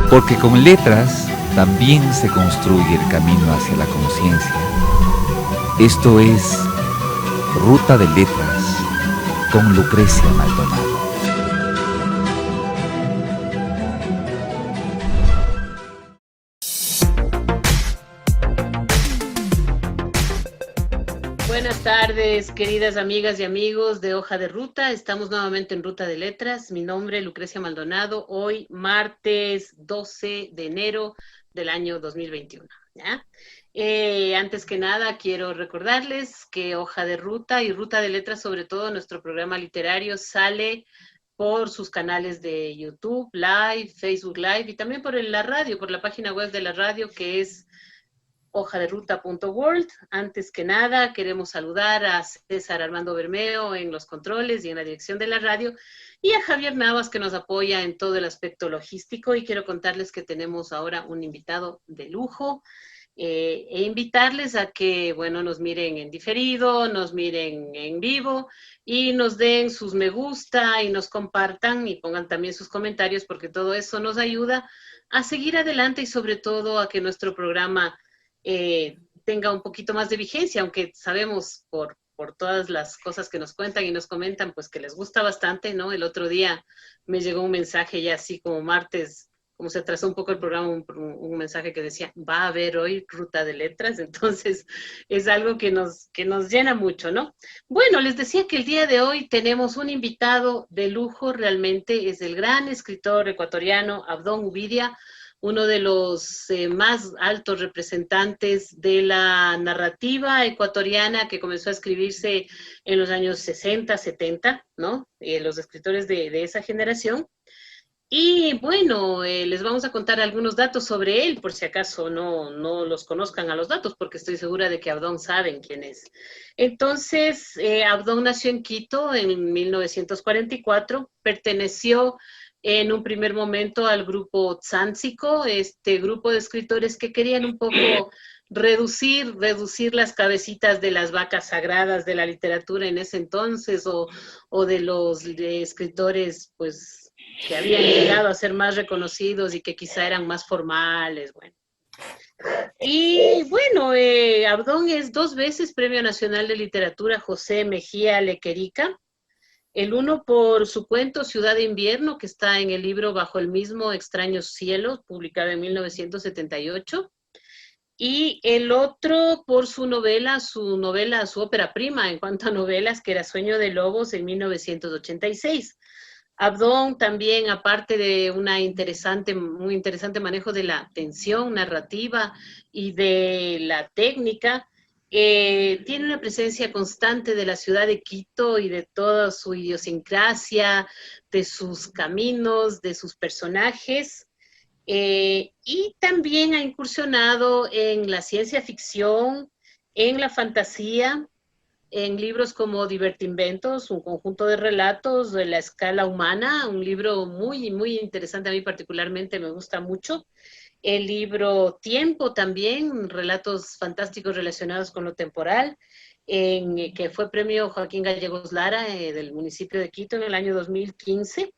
Porque con letras también se construye el camino hacia la conciencia. Esto es Ruta de Letras con Lucrecia Maldonado. Buenas tardes, queridas amigas y amigos de Hoja de Ruta. Estamos nuevamente en Ruta de Letras. Mi nombre es Lucrecia Maldonado. Hoy, martes 12 de enero del año 2021. ¿Ya? Antes que nada, quiero recordarles que Hoja de Ruta y Ruta de Letras, sobre todo nuestro programa literario, sale por sus canales de YouTube Live, Facebook Live y también por la radio, por la página web de la radio que es hojaderuta.world. Antes que nada, queremos saludar a César Armando Bermeo en los controles y en la dirección de la radio, y a Javier Navas, que nos apoya en todo el aspecto logístico. Y quiero contarles que tenemos ahora un invitado de lujo, e invitarles a que, bueno, nos miren en diferido, nos miren en vivo y nos den sus me gusta y nos compartan y pongan también sus comentarios, porque todo eso nos ayuda a seguir adelante y sobre todo a que nuestro programa tenga un poquito más de vigencia, aunque sabemos por todas las cosas que nos cuentan y nos comentan, pues que les gusta bastante, ¿no? El otro día me llegó un mensaje ya así como martes, como se atrasó un poco el programa, un mensaje que decía, va a haber hoy Ruta de Letras. Entonces es algo que nos llena mucho, ¿no? Bueno, les decía que el día de hoy tenemos un invitado de lujo, realmente es el gran escritor ecuatoriano Abdón Ubidia, uno de los más altos representantes de la narrativa ecuatoriana, que comenzó a escribirse en los años 60, 70, ¿no? Los escritores de esa generación. Y bueno, les vamos a contar algunos datos sobre él, por si acaso no los conozcan a los datos, porque estoy segura de que Abdón saben quién es. Entonces, Abdón nació en Quito en 1944, perteneció en un primer momento al grupo Tzánsico, este grupo de escritores que querían un poco reducir las cabecitas de las vacas sagradas de la literatura en ese entonces, o de los escritores, pues, que habían llegado a ser más reconocidos y que quizá eran más formales, bueno. Y bueno, Abdón es 2 veces Premio Nacional de Literatura José Mejía Lequerica, el uno por su cuento Ciudad de Invierno, que está en el libro Bajo el mismo extraños cielos, publicado en 1978, y el otro por su novela, su ópera prima en cuanto a novelas, que era Sueño de Lobos, en 1986. Abdón también, aparte de muy interesante manejo de la tensión narrativa y de la técnica, tiene una presencia constante de la ciudad de Quito y de toda su idiosincrasia, de sus caminos, de sus personajes, y también ha incursionado en la ciencia ficción, en la fantasía, en libros como Divertinventos, un conjunto de relatos de la escala humana, un libro muy, muy interesante, a mí particularmente me gusta mucho. El libro Tiempo también, relatos fantásticos relacionados con lo temporal, que fue premio Joaquín Gallegos Lara, del municipio de Quito en el año 2015.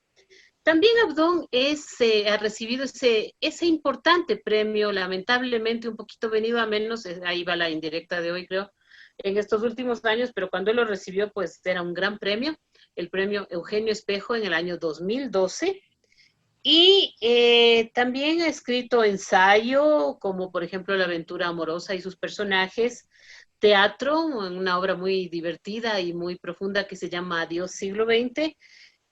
También Abdón ha recibido ese importante premio, lamentablemente un poquito venido a menos, ahí va la indirecta de hoy, creo, en estos últimos años, pero cuando él lo recibió, pues era un gran premio, el premio Eugenio Espejo en el año 2012. Y también ha escrito ensayo, como por ejemplo La aventura amorosa y sus personajes, teatro, una obra muy divertida y muy profunda que se llama Adiós siglo XX,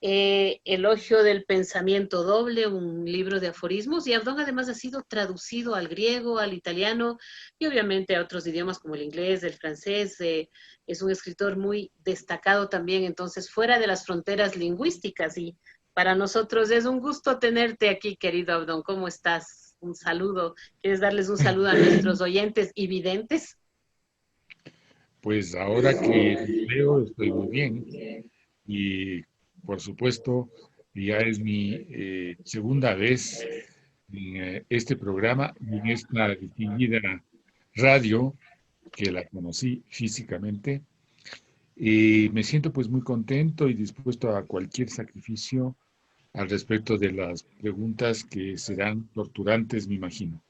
Elogio del pensamiento doble, un libro de aforismos, y Abdón además ha sido traducido al griego, al italiano y obviamente a otros idiomas como el inglés, el francés. Es un escritor muy destacado también, entonces fuera de las fronteras lingüísticas, y para nosotros es un gusto tenerte aquí, querido Abdón. ¿Cómo estás? Un saludo. ¿Quieres darles un saludo a nuestros oyentes y videntes? Pues ahora que leo estoy muy bien y por supuesto ya es mi segunda vez en este programa y en esta distinguida radio que la conocí físicamente. Y me siento pues muy contento y dispuesto a cualquier sacrificio al respecto de las preguntas que serán torturantes, me imagino.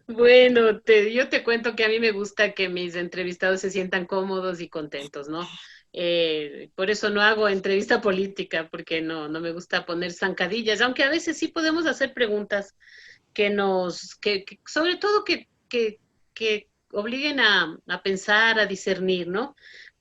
Bueno, yo te cuento que a mí me gusta que mis entrevistados se sientan cómodos y contentos, ¿no? Por eso no hago entrevista política, porque no me gusta poner zancadillas, aunque a veces sí podemos hacer preguntas sobre todo que obliguen a pensar, a discernir, ¿no?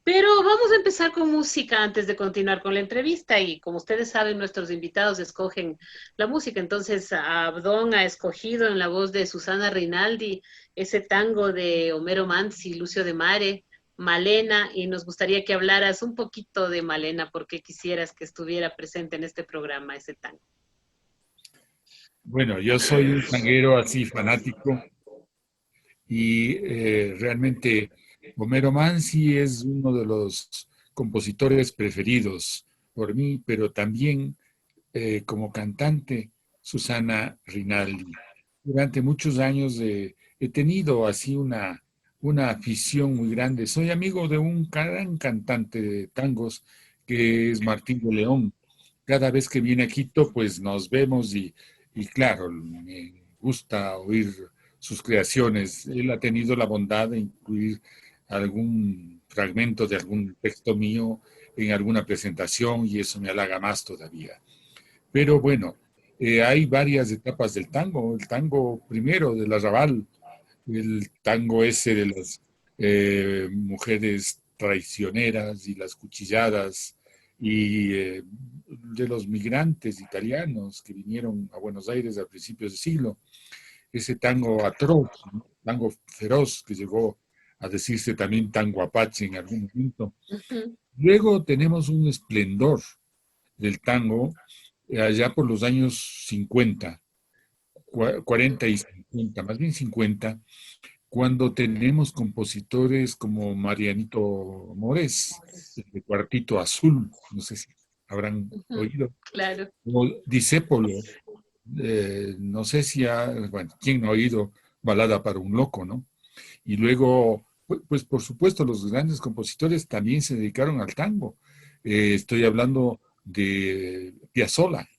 Pero vamos a empezar con música antes de continuar con la entrevista y como ustedes saben, nuestros invitados escogen la música. Entonces, Abdón ha escogido en la voz de Susana Rinaldi ese tango de Homero Manzi, Lucio de Mare, Malena, y nos gustaría que hablaras un poquito de Malena porque quisieras que estuviera presente en este programa ese tango. Bueno, yo soy un tanguero así fanático y realmente Homero Manzi es uno de los compositores preferidos por mí, pero también como cantante Susana Rinaldi. Durante muchos años he tenido así una afición muy grande. Soy amigo de un gran cantante de tangos que es Martín de León. Cada vez que viene a Quito, pues nos vemos y claro, me gusta oír sus creaciones. Él ha tenido la bondad de incluir algún fragmento de algún texto mío en alguna presentación y eso me halaga más todavía. Pero bueno, hay varias etapas del tango. El tango primero del arrabal, el tango ese de las mujeres traicioneras y las cuchilladas y de los migrantes italianos que vinieron a Buenos Aires a principios del siglo. Ese tango atroz, ¿no? Tango feroz que llegó a decirse también tango apache en algún momento. Ujú. Luego tenemos un esplendor del tango allá por los años 50, 40 y 50, más bien 50, cuando tenemos compositores como Marianito Mores, de Cuartito Azul, no sé si habrán Ujú. oído, Claro. o Discépolo, no sé si bueno, ¿quién no ha oído Balada para un Loco, no? Y luego, pues por supuesto, los grandes compositores también se dedicaron al tango. Estoy hablando de Piazzolla.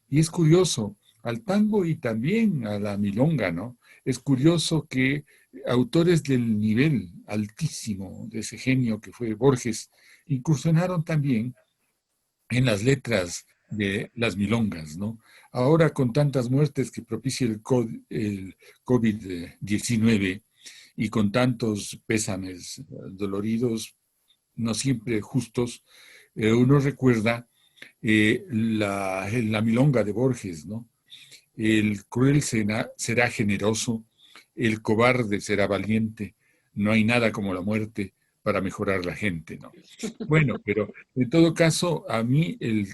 Y es curioso, al tango y también a la milonga, ¿no? Es curioso que autores del nivel altísimo de ese genio que fue Borges incursionaron también en las letras de las milongas, ¿no? Ahora con tantas muertes que propicia el COVID-19 y con tantos pésames doloridos, no siempre justos, uno recuerda la milonga de Borges, ¿no? El cruel será generoso, el cobarde será valiente, no hay nada como la muerte para mejorar la gente, ¿no? Bueno, pero en todo caso, a mí el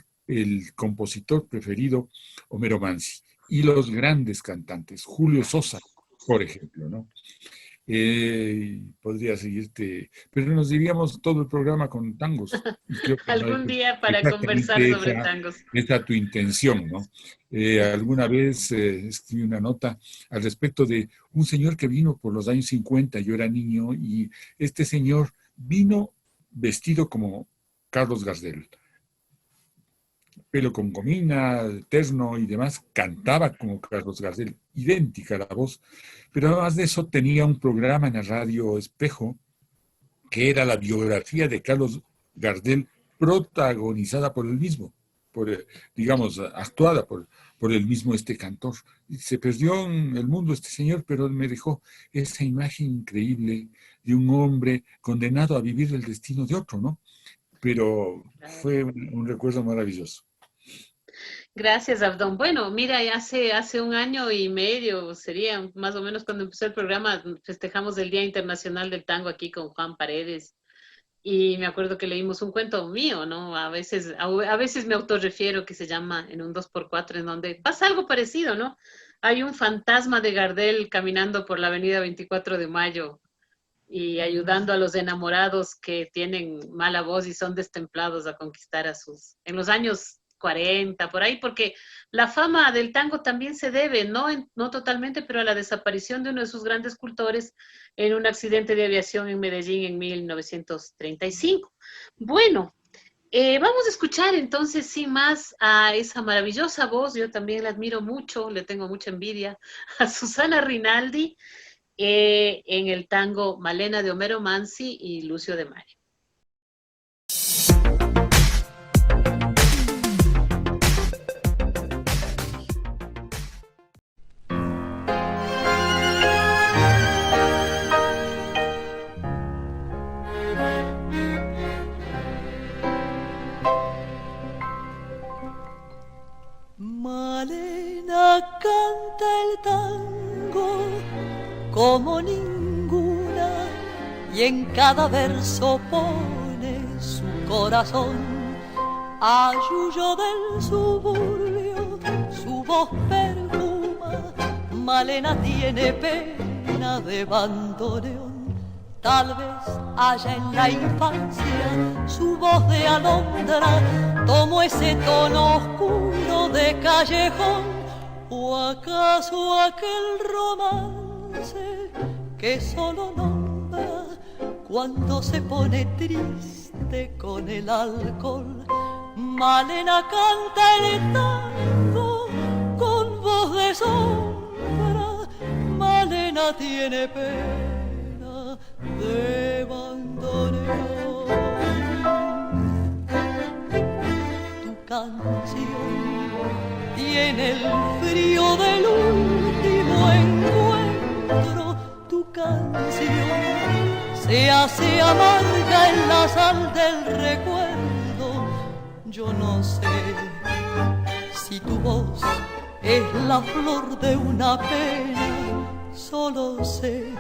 compositor preferido, Homero Manzi, y los grandes cantantes, Julio Sosa, por ejemplo, ¿no? Podría seguirte, pero nos diríamos todo el programa con tangos, y creo que no es Algún día para conversar exactamente sobre tangos. esa tu intención, ¿no? Alguna vez escribí una nota al respecto de un señor que vino por los años 50, yo era niño, y este señor vino vestido como Carlos Gardel, pelo con gomina, terno y demás, cantaba como Carlos Gardel, idéntica la voz, pero además de eso tenía un programa en la radio Espejo, que era la biografía de Carlos Gardel, protagonizada por él mismo, digamos, actuada por el mismo este cantor. Y se perdió en el mundo este señor, pero él me dejó esa imagen increíble de un hombre condenado a vivir el destino de otro, ¿no? Pero fue un recuerdo maravilloso. Gracias, Abdón. Bueno, mira, hace un año y medio, sería más o menos cuando empezó el programa, festejamos el Día Internacional del Tango aquí con Juan Paredes. Y me acuerdo que leímos un cuento mío, ¿no? A veces me autorrefiero que se llama En un 2x4 en donde pasa algo parecido, ¿no? Hay un fantasma de Gardel caminando por la avenida 24 de Mayo y ayudando a los enamorados que tienen mala voz y son destemplados a conquistar a sus, en los años 40, por ahí, porque la fama del tango también se debe, no totalmente, pero a la desaparición de uno de sus grandes cultores en un accidente de aviación en Medellín en 1935. Bueno, vamos a escuchar entonces, sin más, a esa maravillosa voz. Yo también la admiro mucho, le tengo mucha envidia, a Susana Rinaldi, en el tango Malena de Homero Mansi y Lucio de María. Malena canta el tango como ninguna y en cada verso pone su corazón. Ayuyo del suburbio, su voz perfuma. Malena tiene pena de bandoneón. Tal vez haya en la infancia su voz de alondra tomó ese tono oscuro de callejón, o acaso aquel romance que solo nombra cuando se pone triste con el alcohol. Malena canta el tango con voz de sombra. Malena tiene pena de bandoneón. Tu canción tiene el frío del último encuentro. Tu canción se hace amarga en la sal del recuerdo. Yo no sé si tu voz es la flor de una pena, solo sé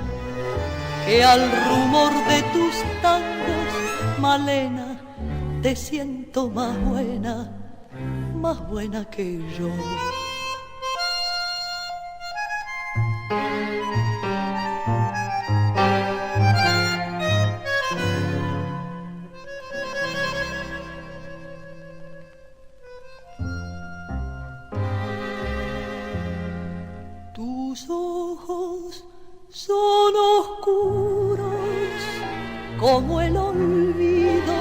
que al rumor de tus tangos, Malena, te siento más buena que yo. Tus ojos son oscuros como el olvido,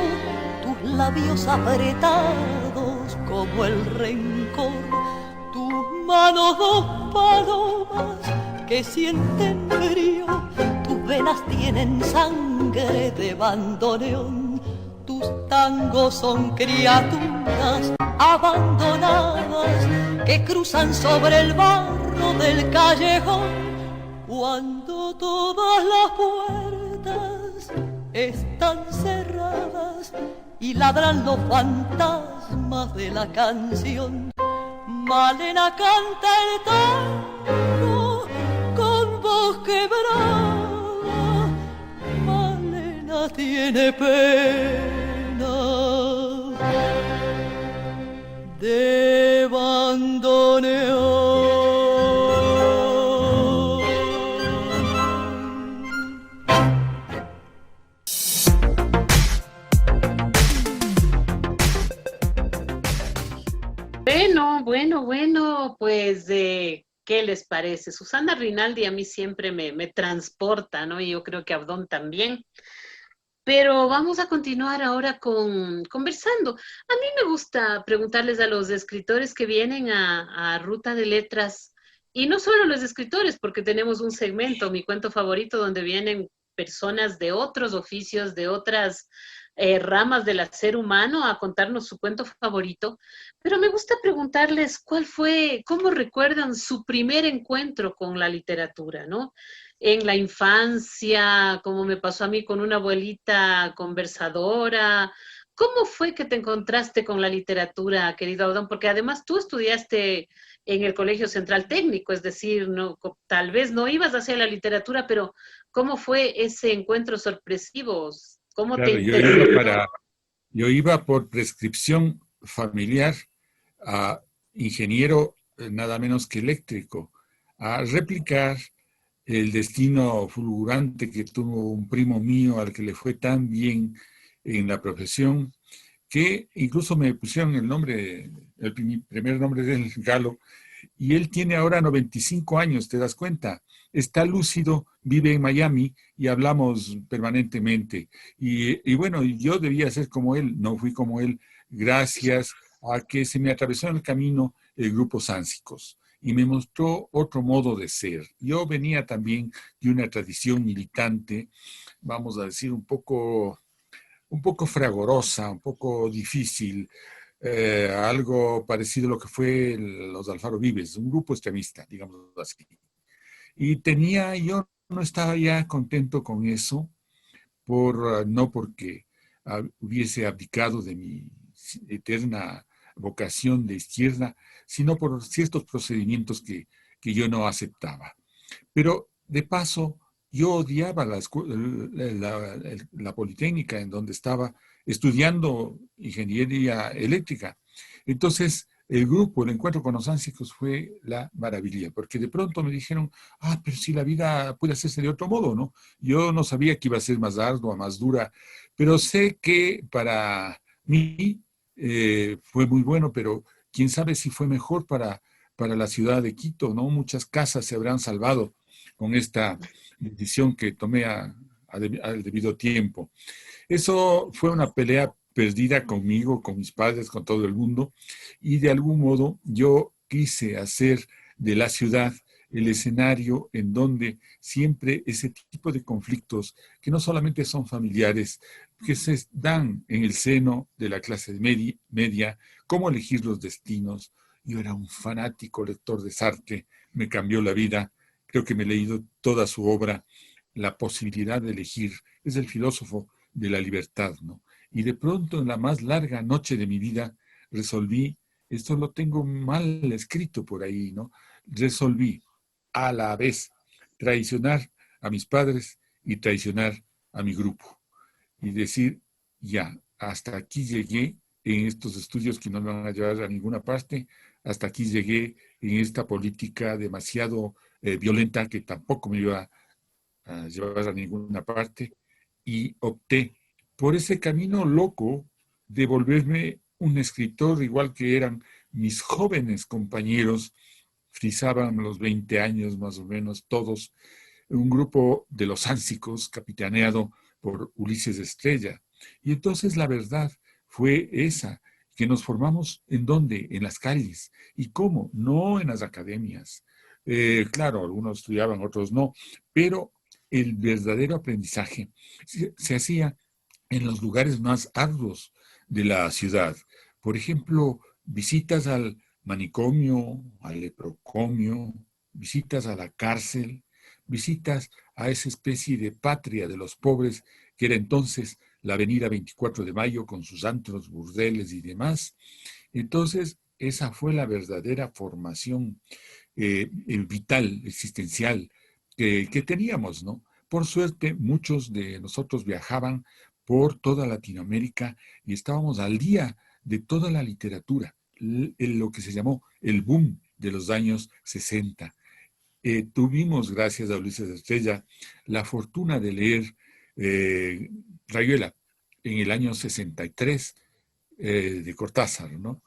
tus labios apretados como el rencor, tus manos dos palomas que sienten frío, tus venas tienen sangre de bandoneón, tus tangos son criaturas abandonadas que cruzan sobre el barro del callejón. Cuando todas las puertas están cerradas y ladran los fantasmas de la canción, Malena canta el tango con voz quebrada. Malena tiene pena de bandoneón. Bueno, pues, ¿qué les parece? Susana Rinaldi a mí siempre me transporta, ¿no? Y yo creo que Abdón también. Pero vamos a continuar ahora conversando. A mí me gusta preguntarles a los escritores que vienen a Ruta de Letras, y no solo los escritores, porque tenemos un segmento, mi cuento favorito, donde vienen personas de otros oficios, de otras ramas del ser humano a contarnos su cuento favorito, pero me gusta preguntarles cómo recuerdan su primer encuentro con la literatura, ¿no? En la infancia, como me pasó a mí con una abuelita conversadora. ¿Cómo fue que te encontraste con la literatura, querido Abdón? Porque además tú estudiaste en el Colegio Central Técnico, es decir, no, tal vez no ibas hacia la literatura, pero ¿cómo fue ese encuentro sorpresivo? ¿Cómo Claro, te interesó? yo iba por prescripción familiar a ingeniero nada menos que eléctrico, a replicar el destino fulgurante que tuvo un primo mío al que le fue tan bien en la profesión, que incluso me pusieron el nombre el primer nombre de él, Galo, y él tiene ahora 95 años, ¿te das cuenta? Está lúcido, vive en Miami y hablamos permanentemente. Y bueno, yo debía ser como él, no fui como él, gracias a que se me atravesó en el camino el grupo Sánsicos y me mostró otro modo de ser. Yo venía también de una tradición militante, vamos a decir, un poco fragorosa, un poco difícil, algo parecido a lo que fue los Alfaro Vives, un grupo extremista, digamos así. Y yo no estaba ya contento con eso, no porque hubiese abdicado de mi eterna vocación de izquierda, sino por ciertos procedimientos que yo no aceptaba. Pero de paso, yo odiaba la Politécnica en donde estaba estudiando ingeniería eléctrica. Entonces, el encuentro con los Sánsicos fue la maravilla, porque de pronto me dijeron, pero si la vida puede hacerse de otro modo, ¿no? Yo no sabía que iba a ser más ardua, más dura, pero sé que para mí fue muy bueno, pero quién sabe si fue mejor para la ciudad de Quito, ¿no? Muchas casas se habrán salvado con esta decisión que tomé al debido tiempo. Eso fue una pelea perdida conmigo, con mis padres, con todo el mundo, y de algún modo yo quise hacer de la ciudad el escenario en donde siempre ese tipo de conflictos, que no solamente son familiares, que se dan en el seno de la clase media, cómo elegir los destinos. Yo era un fanático lector de Sartre, me cambió la vida, creo que me he leído toda su obra, La posibilidad de elegir, es el filósofo de la libertad, ¿no? Y de pronto en la más larga noche de mi vida resolví, esto lo tengo mal escrito por ahí, ¿no? Resolví a la vez traicionar a mis padres y traicionar a mi grupo. Y decir, ya, hasta aquí llegué en estos estudios que no me van a llevar a ninguna parte, hasta aquí llegué en esta política demasiado violenta que tampoco me iba a llevar a ninguna parte, y opté por ese camino loco de volverme un escritor, igual que eran mis jóvenes compañeros, frisaban los 20 años más o menos todos, un grupo de los Sánsicos capitaneado por Ulises Estrella. Y entonces la verdad fue esa, que nos formamos ¿en dónde? En las calles. ¿Y cómo? No en las academias. Claro, algunos estudiaban, otros no, pero el verdadero aprendizaje se hacía en los lugares más arduos de la ciudad. Por ejemplo, visitas al manicomio, al leprocomio, visitas a la cárcel, visitas a esa especie de patria de los pobres que era entonces la avenida 24 de Mayo con sus antros, burdeles y demás. Entonces, esa fue la verdadera formación vital, existencial, que teníamos, ¿no? Por suerte, muchos de nosotros viajaban por toda Latinoamérica y estábamos al día de toda la literatura, lo que se llamó el boom de los años 60. Tuvimos, gracias a Ulises Estrella, la fortuna de leer Rayuela en el año 63 de Cortázar, ¿no?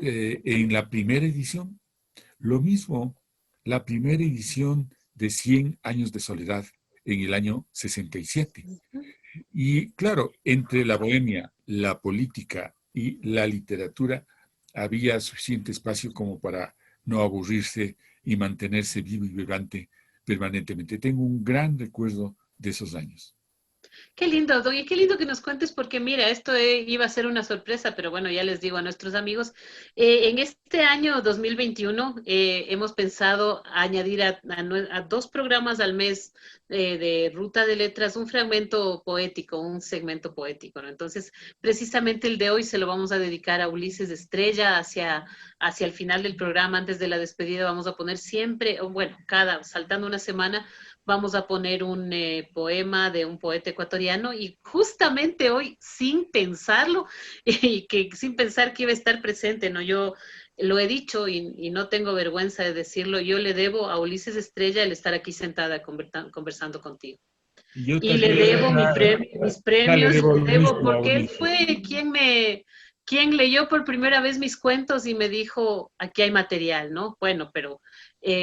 En la primera edición, lo mismo, la primera edición de 100 años de soledad en el año 67. Y claro, entre la bohemia, la política y la literatura había suficiente espacio como para no aburrirse y mantenerse vivo y vibrante permanentemente. Tengo un gran recuerdo de esos años. Qué lindo, Doy, qué lindo que nos cuentes, porque mira, esto iba a ser una sorpresa, pero bueno, ya les digo a nuestros amigos, en este año 2021 hemos pensado añadir a 2 programas al mes de Ruta de Letras un fragmento poético, un segmento poético, ¿no? Entonces, precisamente el de hoy se lo vamos a dedicar a Ulises Estrella hacia el final del programa, antes de la despedida, vamos a poner siempre, bueno, saltando una semana, vamos a poner un poema de un poeta ecuatoriano y justamente hoy, sin pensarlo, y que sin pensar que iba a estar presente, ¿no? Yo lo he dicho y no tengo vergüenza de decirlo, yo le debo a Ulises Estrella el estar aquí sentada conversando contigo. Y le debo mis premios, le debo porque él fue quien quien leyó por primera vez mis cuentos y me dijo, aquí hay material, ¿no? Bueno, pero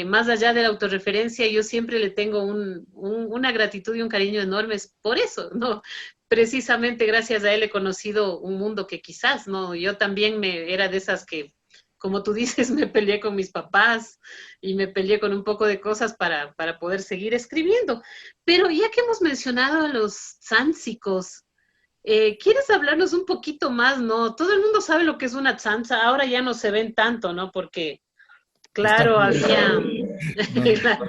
más allá de la autorreferencia, yo siempre le tengo una gratitud y un cariño enormes por eso, ¿no? Precisamente gracias a él he conocido un mundo que quizás, ¿no? Yo también era de esas que, como tú dices, me peleé con mis papás y me peleé con un poco de cosas para poder seguir escribiendo. Pero ya que hemos mencionado a los sánsicos, ¿quieres hablarnos un poquito más, no? Todo el mundo sabe lo que es una tzantza, ahora ya no se ven tanto, ¿no? Porque, Están claro, muy, había... no,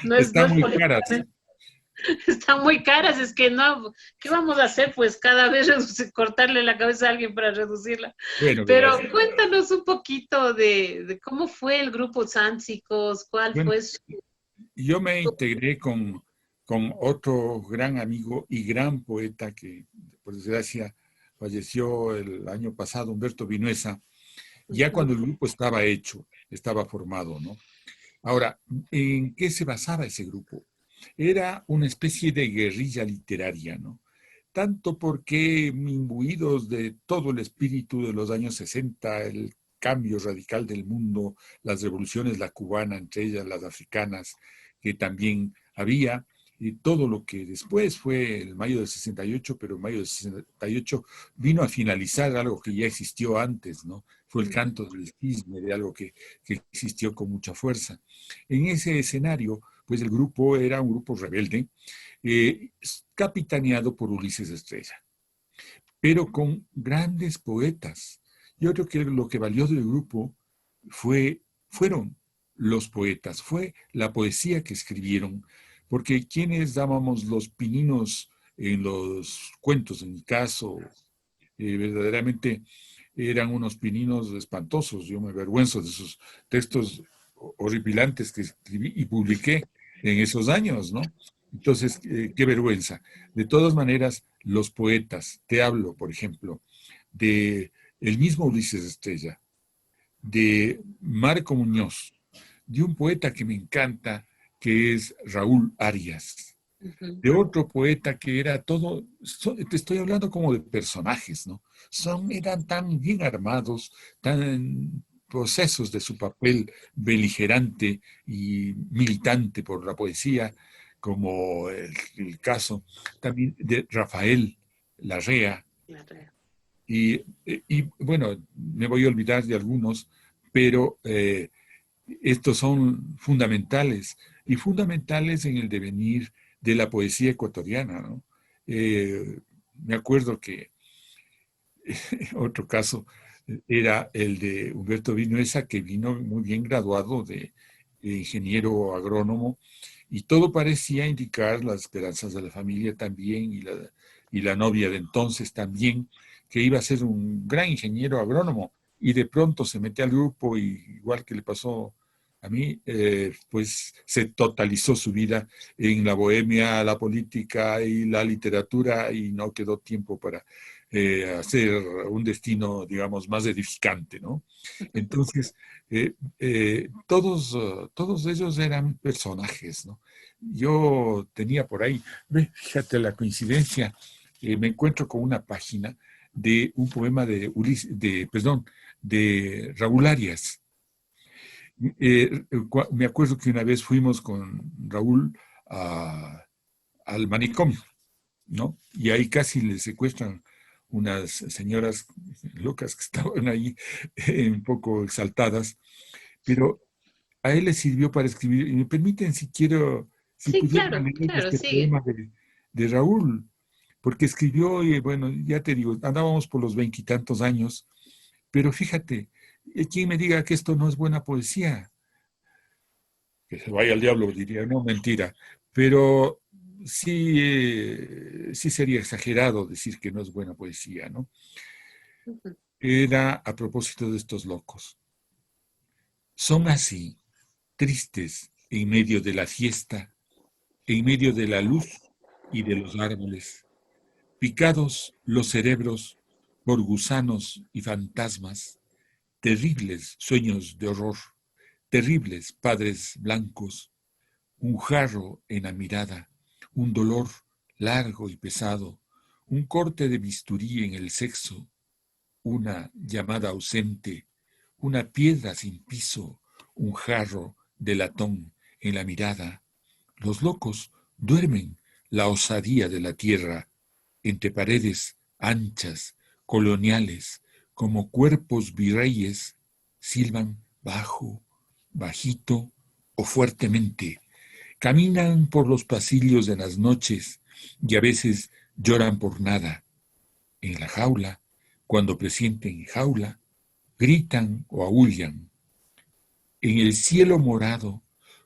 no están es muy caras. políticamente, están muy caras, es que no, ¿qué vamos a hacer? Pues cada vez cortarle la cabeza a alguien para reducirla. Bueno, Pero verás. cuéntanos un poquito de cómo fue el grupo Tzántzicos, cuál Bueno, fue su... yo me integré con otro gran amigo y gran poeta que, por desgracia, falleció el año pasado, Humberto Vinuesa, ya cuando el grupo estaba hecho, estaba formado, ¿no? Ahora, ¿en qué se basaba ese grupo? Era una especie de guerrilla literaria, ¿no? Tanto porque imbuidos de todo el espíritu de los años 60, el cambio radical del mundo, las revoluciones, la cubana, entre ellas las africanas, que también había, y todo lo que después fue el mayo del 68, pero el mayo del 68 vino a finalizar algo que ya existió antes, ¿no? Fue el canto del cisne, de algo que existió con mucha fuerza. En ese escenario, pues el grupo era un grupo rebelde, eh, capitaneado por Ulises Estrella, pero con grandes poetas. Yo creo que lo que valió del grupo fueron los poetas, fue la poesía que escribieron, porque quienes dábamos los pininos en los cuentos, en mi caso, verdaderamente eran unos pininos espantosos. Yo me avergüenzo de esos textos horripilantes que escribí y publiqué en esos años, ¿no? Entonces, qué vergüenza. De todas maneras, los poetas, te hablo, por ejemplo, de el mismo Ulises Estrella, de Marco Muñoz, de un poeta que me encanta, que es Raúl Arias, de otro poeta que era todo, te estoy hablando como de personajes, ¿no? Eran tan bien armados, tan procesos de su papel beligerante y militante por la poesía, como el caso también de Rafael Larrea, y bueno, me voy a olvidar de algunos, pero estos son fundamentales y fundamentales en el devenir de la poesía ecuatoriana, ¿no? Me acuerdo que otro caso era el de Humberto Vinuesa, que vino muy bien graduado de ingeniero agrónomo, y todo parecía indicar las esperanzas de la familia también, y la novia de entonces también, que iba a ser un gran ingeniero agrónomo, y de pronto se mete al grupo, y igual que le pasó a mí, pues se totalizó su vida en la bohemia, la política y la literatura, y no quedó tiempo para hacer un destino, digamos, más edificante, ¿no? Entonces, todos ellos eran personajes, ¿no? Yo tenía por ahí, fíjate la coincidencia, me encuentro con una página de un poema de Raúl Arias. Me acuerdo que una vez fuimos con Raúl al manicomio, ¿no? Y ahí casi le secuestran unas señoras locas que estaban ahí un poco exaltadas, pero a él le sirvió para escribir. Y me permiten, si Sí, pudiera claro, leer claro, este sigue. poema de Raúl, porque escribió, y bueno, ya te digo, andábamos por los veintitantos años, pero fíjate, quien me diga que esto no es buena poesía, que se vaya al diablo, diría, no, mentira, pero sí, sí sería exagerado decir que no es buena poesía, ¿no? Era a propósito de estos locos. Son así, tristes en medio de la fiesta, en medio de la luz y de los árboles, picados los cerebros por gusanos y fantasmas, terribles sueños de horror, terribles padres blancos, un jarro en la mirada, un dolor largo y pesado, un corte de bisturí en el sexo, una llamada ausente, una piedra sin piso, un jarro de latón en la mirada. Los locos duermen la osadía de la tierra entre paredes anchas, coloniales, como cuerpos virreyes, silban bajo, bajito o fuertemente. Caminan por los pasillos de las noches y a veces lloran por nada. En la jaula, cuando presienten jaula, gritan o aúllan. En el cielo morado,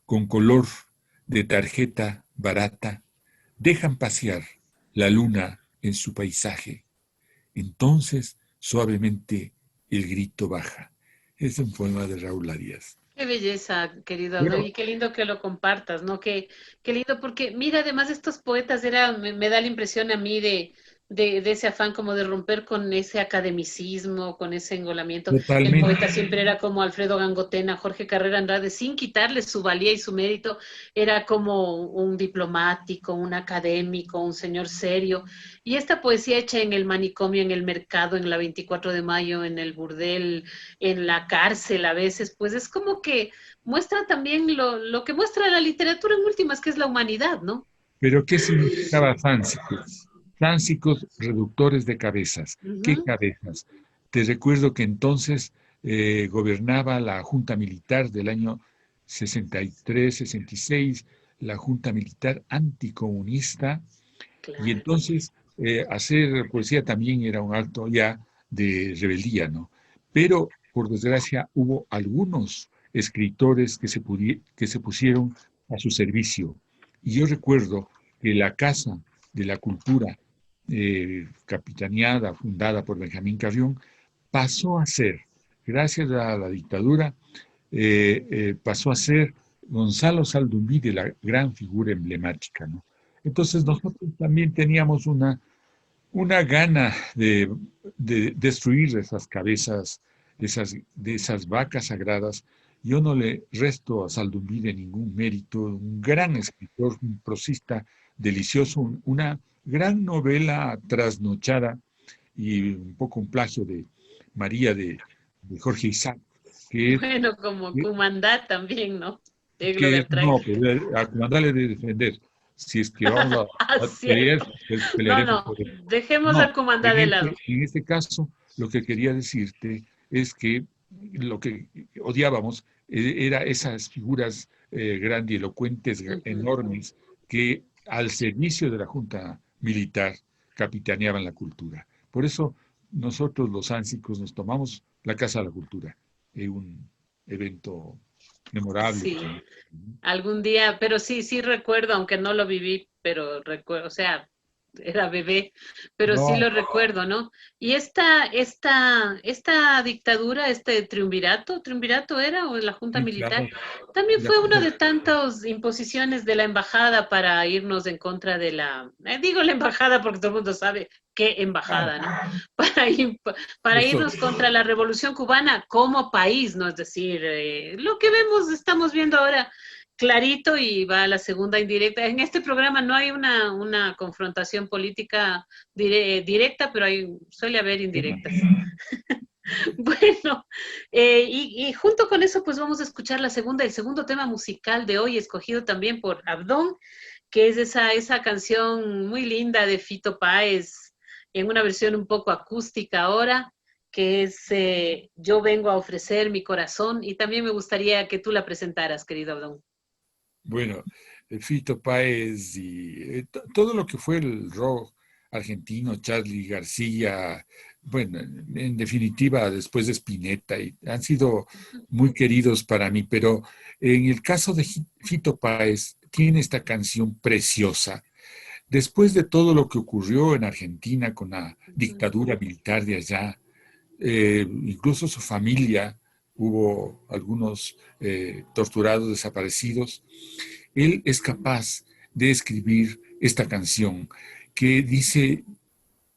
con color de tarjeta barata, dejan pasear la luna en su paisaje. Entonces, suavemente, el grito baja. Es un poema de Raúl Arias. Qué belleza, querido Abdo, Bueno, y qué lindo que lo compartas, ¿no? Qué lindo, porque mira, además estos poetas me da la impresión a mí de ese afán como de romper con ese academicismo, con ese engolamiento. El totalmente. poeta siempre era como Alfredo Gangotena, Jorge Carrera Andrade, sin quitarle su valía y su mérito, era como un diplomático, un académico, un señor serio. Y esta poesía hecha en el manicomio, en el mercado, en la 24 de mayo, en el burdel, en la cárcel a veces, pues es como que muestra también lo que muestra la literatura en últimas, que es la humanidad, ¿no? Pero ¿qué significaba Fáncicos? Fáncicos reductores de cabezas. ¿Qué Ujú. cabezas? Te recuerdo que entonces gobernaba la Junta Militar del año 63, 66, la Junta Militar anticomunista, y Claro. entonces hacer poesía también era un acto ya de rebeldía, ¿no? Pero, por desgracia, hubo algunos escritores que se pusieron a su servicio. Y yo recuerdo que la Casa de la Cultura, capitaneada, fundada por Benjamín Carrión, pasó a ser, gracias a la dictadura, pasó a ser Gonzalo Saldumide, la gran figura emblemática, ¿no? Entonces nosotros también teníamos una gana de destruir esas cabezas, de esas vacas sagradas. Yo no le resto a Saldumide ningún mérito, un gran escritor, un prosista delicioso, una gran novela trasnochada y un poco un plagio de María de Jorge Isaac, que es, Bueno, como Cumandá también, ¿no? De Glover Track. no, pero a mandarle de defender. Si es que vamos Ah, a pelear, cierto. No, pelearemos no, por él. dejemos No, a Cumandá de lado. en este caso, lo que quería decirte es que lo que odiábamos era esas figuras grandilocuentes, Ujú. enormes, que al servicio de la Junta Militar capitaneaban la cultura. Por eso nosotros los ánsicos nos tomamos la Casa de la Cultura, un evento memorable. Sí, algún día, pero sí, sí recuerdo, aunque no lo viví, pero recuerdo, o sea, era bebé, pero sí No, lo recuerdo, ¿no? Y esta dictadura, este triunvirato era, o la Junta sí, Militar, claro. también La fue una Junta de tantas imposiciones de la embajada para irnos en contra de digo la embajada porque todo el mundo sabe qué embajada, ¿no? Para, ir, para eso, irnos contra la revolución cubana como país, ¿no? Es decir, lo que vemos, estamos viendo ahora clarito y va a la segunda indirecta. En este programa no hay una confrontación política directa, pero suele haber indirectas. Bueno, y junto con eso, pues vamos a escuchar el segundo tema musical de hoy, escogido también por Abdón, que es esa canción muy linda de Fito Páez, en una versión un poco acústica ahora, que es Yo vengo a ofrecer mi corazón, y también me gustaría que tú la presentaras, querido Abdón. bueno, Fito Páez y todo lo que fue el rock argentino, Charly García, bueno, en definitiva, después de Spinetta, y han sido muy queridos para mí, pero en el caso de Fito Páez, tiene esta canción preciosa. Después de todo lo que ocurrió en Argentina con la dictadura militar de allá, incluso su familia, hubo algunos torturados, desaparecidos, él es capaz de escribir esta canción que dice,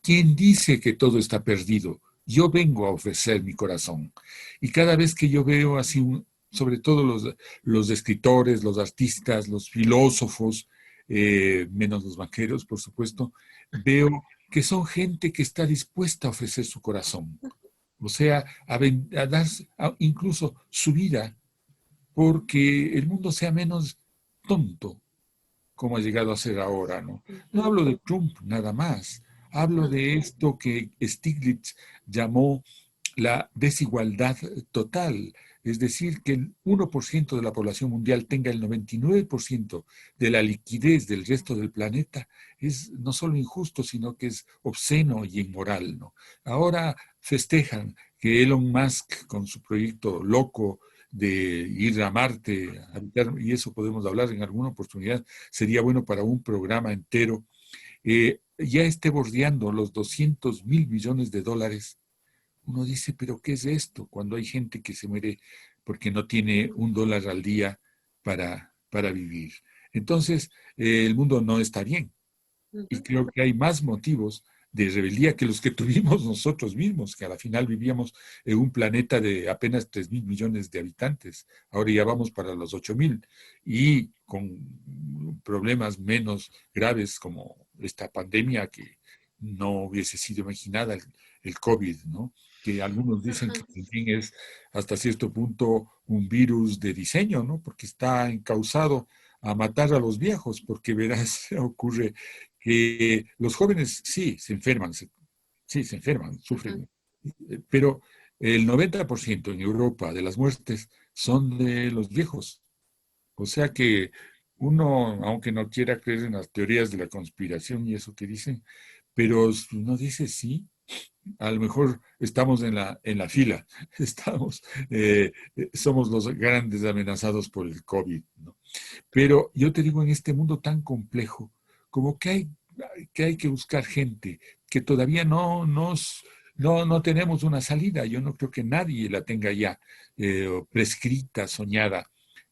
¿quién dice que todo está perdido? Yo vengo a ofrecer mi corazón. Y cada vez que yo veo así, sobre todo los escritores, los artistas, los filósofos, menos los banqueros, por supuesto, veo que son gente que está dispuesta a ofrecer su corazón. o sea, a dar incluso su vida porque el mundo sea menos tonto, como ha llegado a ser ahora, ¿no? No hablo de Trump nada más, hablo de esto que Stiglitz llamó la desigualdad total, es decir, que el 1% de la población mundial tenga el 99% de la liquidez del resto del planeta, es no solo injusto, sino que es obsceno y inmoral, ¿no? Ahora festejan que Elon Musk, con su proyecto loco de ir a Marte, habitar, y eso podemos hablar en alguna oportunidad, sería bueno para un programa entero, ya esté bordeando los 200.000 millones de dólares. Uno dice, pero ¿qué es esto? Cuando hay gente que se muere porque no tiene $1 al día para vivir. Entonces, el mundo no está bien. Y creo que hay más motivos de rebeldía que los que tuvimos nosotros mismos, que a la final vivíamos en un planeta de apenas 3.000 millones de habitantes. Ahora ya vamos para los 8.000 y con problemas menos graves como esta pandemia que no hubiese sido imaginada, el COVID, ¿no? Que algunos dicen que también es hasta cierto punto un virus de diseño, ¿no? Porque está encausado a matar a los viejos, porque verás, ocurre que los jóvenes sí se enferman, sí se enferman, sufren, pero el 90% en Europa de las muertes son de los viejos. O sea que uno, aunque no quiera creer en las teorías de la conspiración y eso que dicen, pero uno dice sí, a lo mejor estamos en la fila, estamos, somos los grandes amenazados por el COVID, ¿no? Pero yo te digo, en este mundo tan complejo, como que hay que buscar gente que todavía no tenemos una salida. Yo no creo que nadie la tenga ya prescrita, soñada,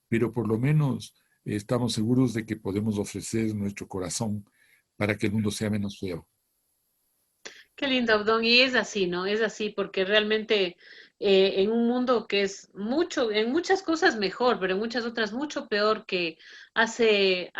pero por lo menos estamos seguros de que podemos ofrecer nuestro corazón para que el mundo sea menos feo. Qué lindo, Abdón, y es así, ¿no? Es así porque realmente en un mundo que es mucho, en muchas cosas mejor, pero en muchas otras mucho peor que hace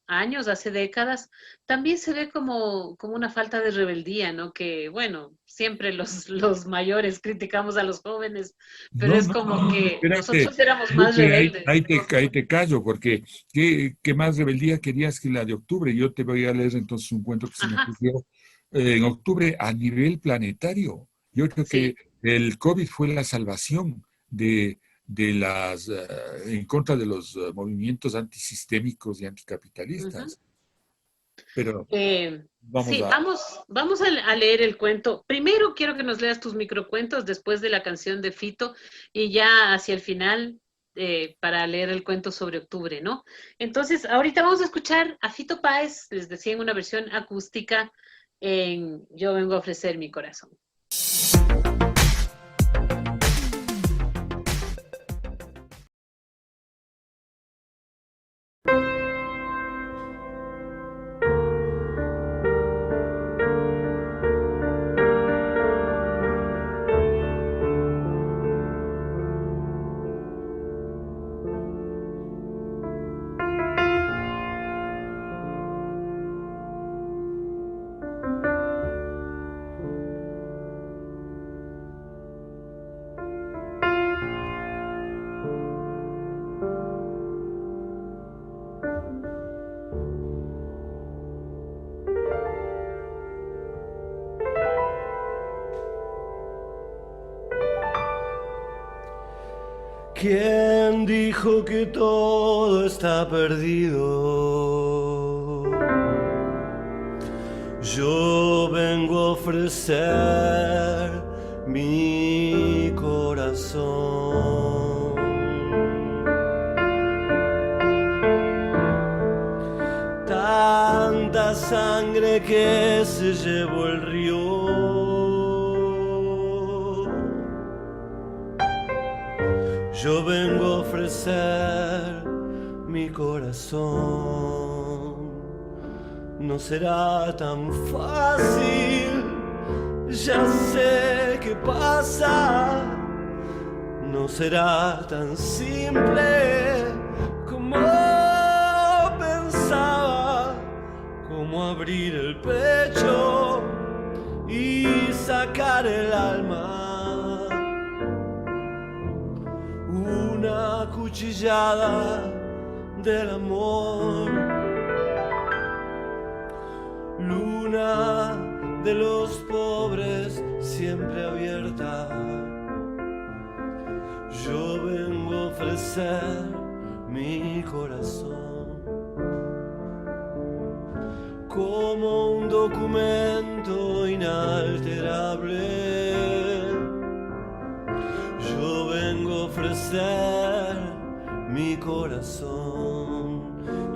años, hace décadas, también se ve como una falta de rebeldía, ¿no? Que, bueno, siempre los mayores criticamos a los jóvenes, pero No, es no, como que espérate, nosotros éramos más Lupe, ahí, rebeldes. ahí te callo, porque ¿qué más rebeldía querías que la de octubre? Yo te voy a leer entonces un cuento que se me Ajá, ocurrió en octubre a nivel planetario. Yo creo que sí. el COVID fue la salvación en contra de los movimientos antisistémicos y Ujú. anticapitalistas. Pero vamos Sí, a... vamos a leer el cuento. Primero quiero que nos leas tus microcuentos después de la canción de Fito y ya hacia el final para leer el cuento sobre octubre, ¿no? Entonces, ahorita vamos a escuchar a Fito Páez, les decía en una versión acústica en Yo vengo a ofrecer mi corazón. ¿Quién dijo que todo está perdido? Yo vengo a ofrecer mi corazón. Tanta sangre que se llevó el río. Yo vengo a ofrecer mi corazón. No será tan fácil, ya sé qué pasa. No será tan simple como pensaba, como abrir el pecho y sacar el alma. cuchillada del amor. Luna de los pobres siempre abierta, yo vengo a ofrecer mi corazón como un documento inalterable. Yo vengo a ofrecer mi corazón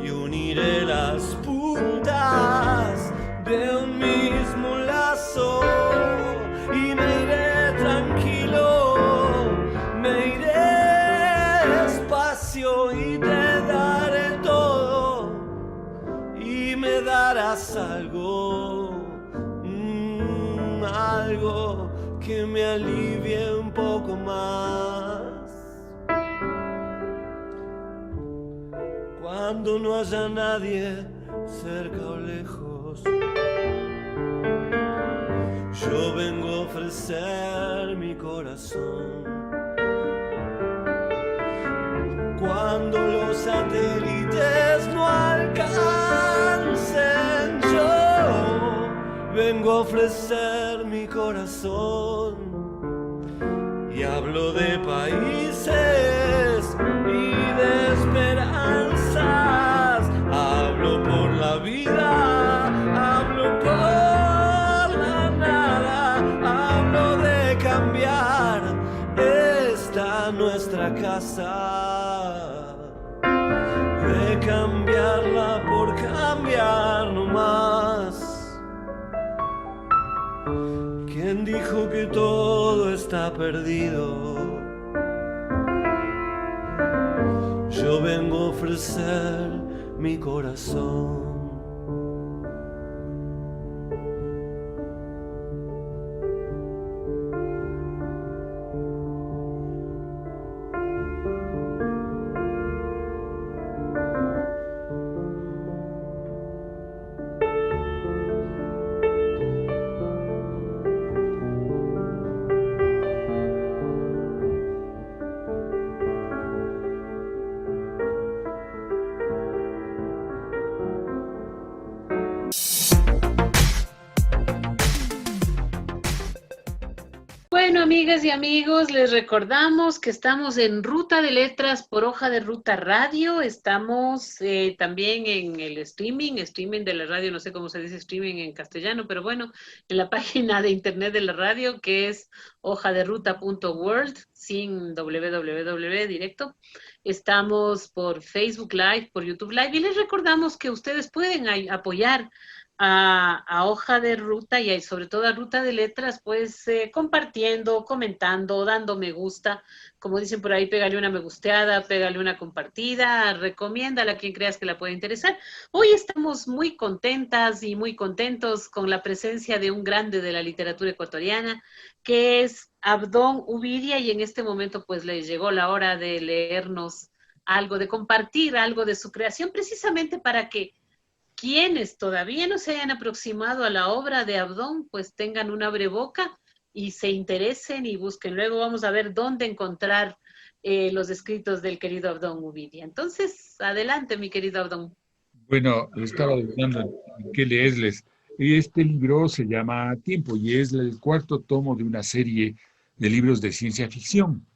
y uniré las puntas de un mismo lazo y me iré tranquilo, me iré despacio y te daré todo y me darás algo, algo que me alivie un poco más. Cuando no haya nadie cerca o lejos, yo vengo a ofrecer mi corazón. Cuando los satélites no alcancen, yo vengo a ofrecer mi corazón. Y hablo de países y de esperanzas, hablo por la vida, hablo por la nada, hablo de cambiar esta nuestra casa, de cambiarla por cambiar nomás. ¿Quién dijo que todo está perdido? Yo vengo a ofrecer mi corazón. Bueno, amigas y amigos, les recordamos que estamos en Ruta de Letras por Hoja de Ruta Radio. Estamos también en el streaming de la radio, no sé cómo se dice streaming en castellano, pero bueno, en la página de internet de la radio, que es hojaderuta.world, sin www directo. Estamos por Facebook Live, por YouTube Live, y les recordamos que ustedes pueden apoyar a Hoja de Ruta y sobre todo a Ruta de Letras, pues compartiendo, comentando, dando me gusta, como dicen por ahí, pégale una me gusteada, pégale una compartida, recomiéndala a quien creas que la pueda interesar. Hoy estamos muy contentas y muy contentos con la presencia de un grande de la literatura ecuatoriana, que es Abdón Ubidia, y en este momento pues le llegó la hora de leernos algo, de compartir algo de su creación, precisamente para que quienes todavía no se hayan aproximado a la obra de Abdón, pues tengan un abreboca y se interesen y busquen. Luego vamos a ver dónde encontrar los escritos del querido Abdón Ubidia. Entonces, adelante, mi querido Abdón. Bueno, estaba dudando en qué leerles. Este libro se llama Tiempo y es el cuarto tomo de una serie de libros de ciencia ficción.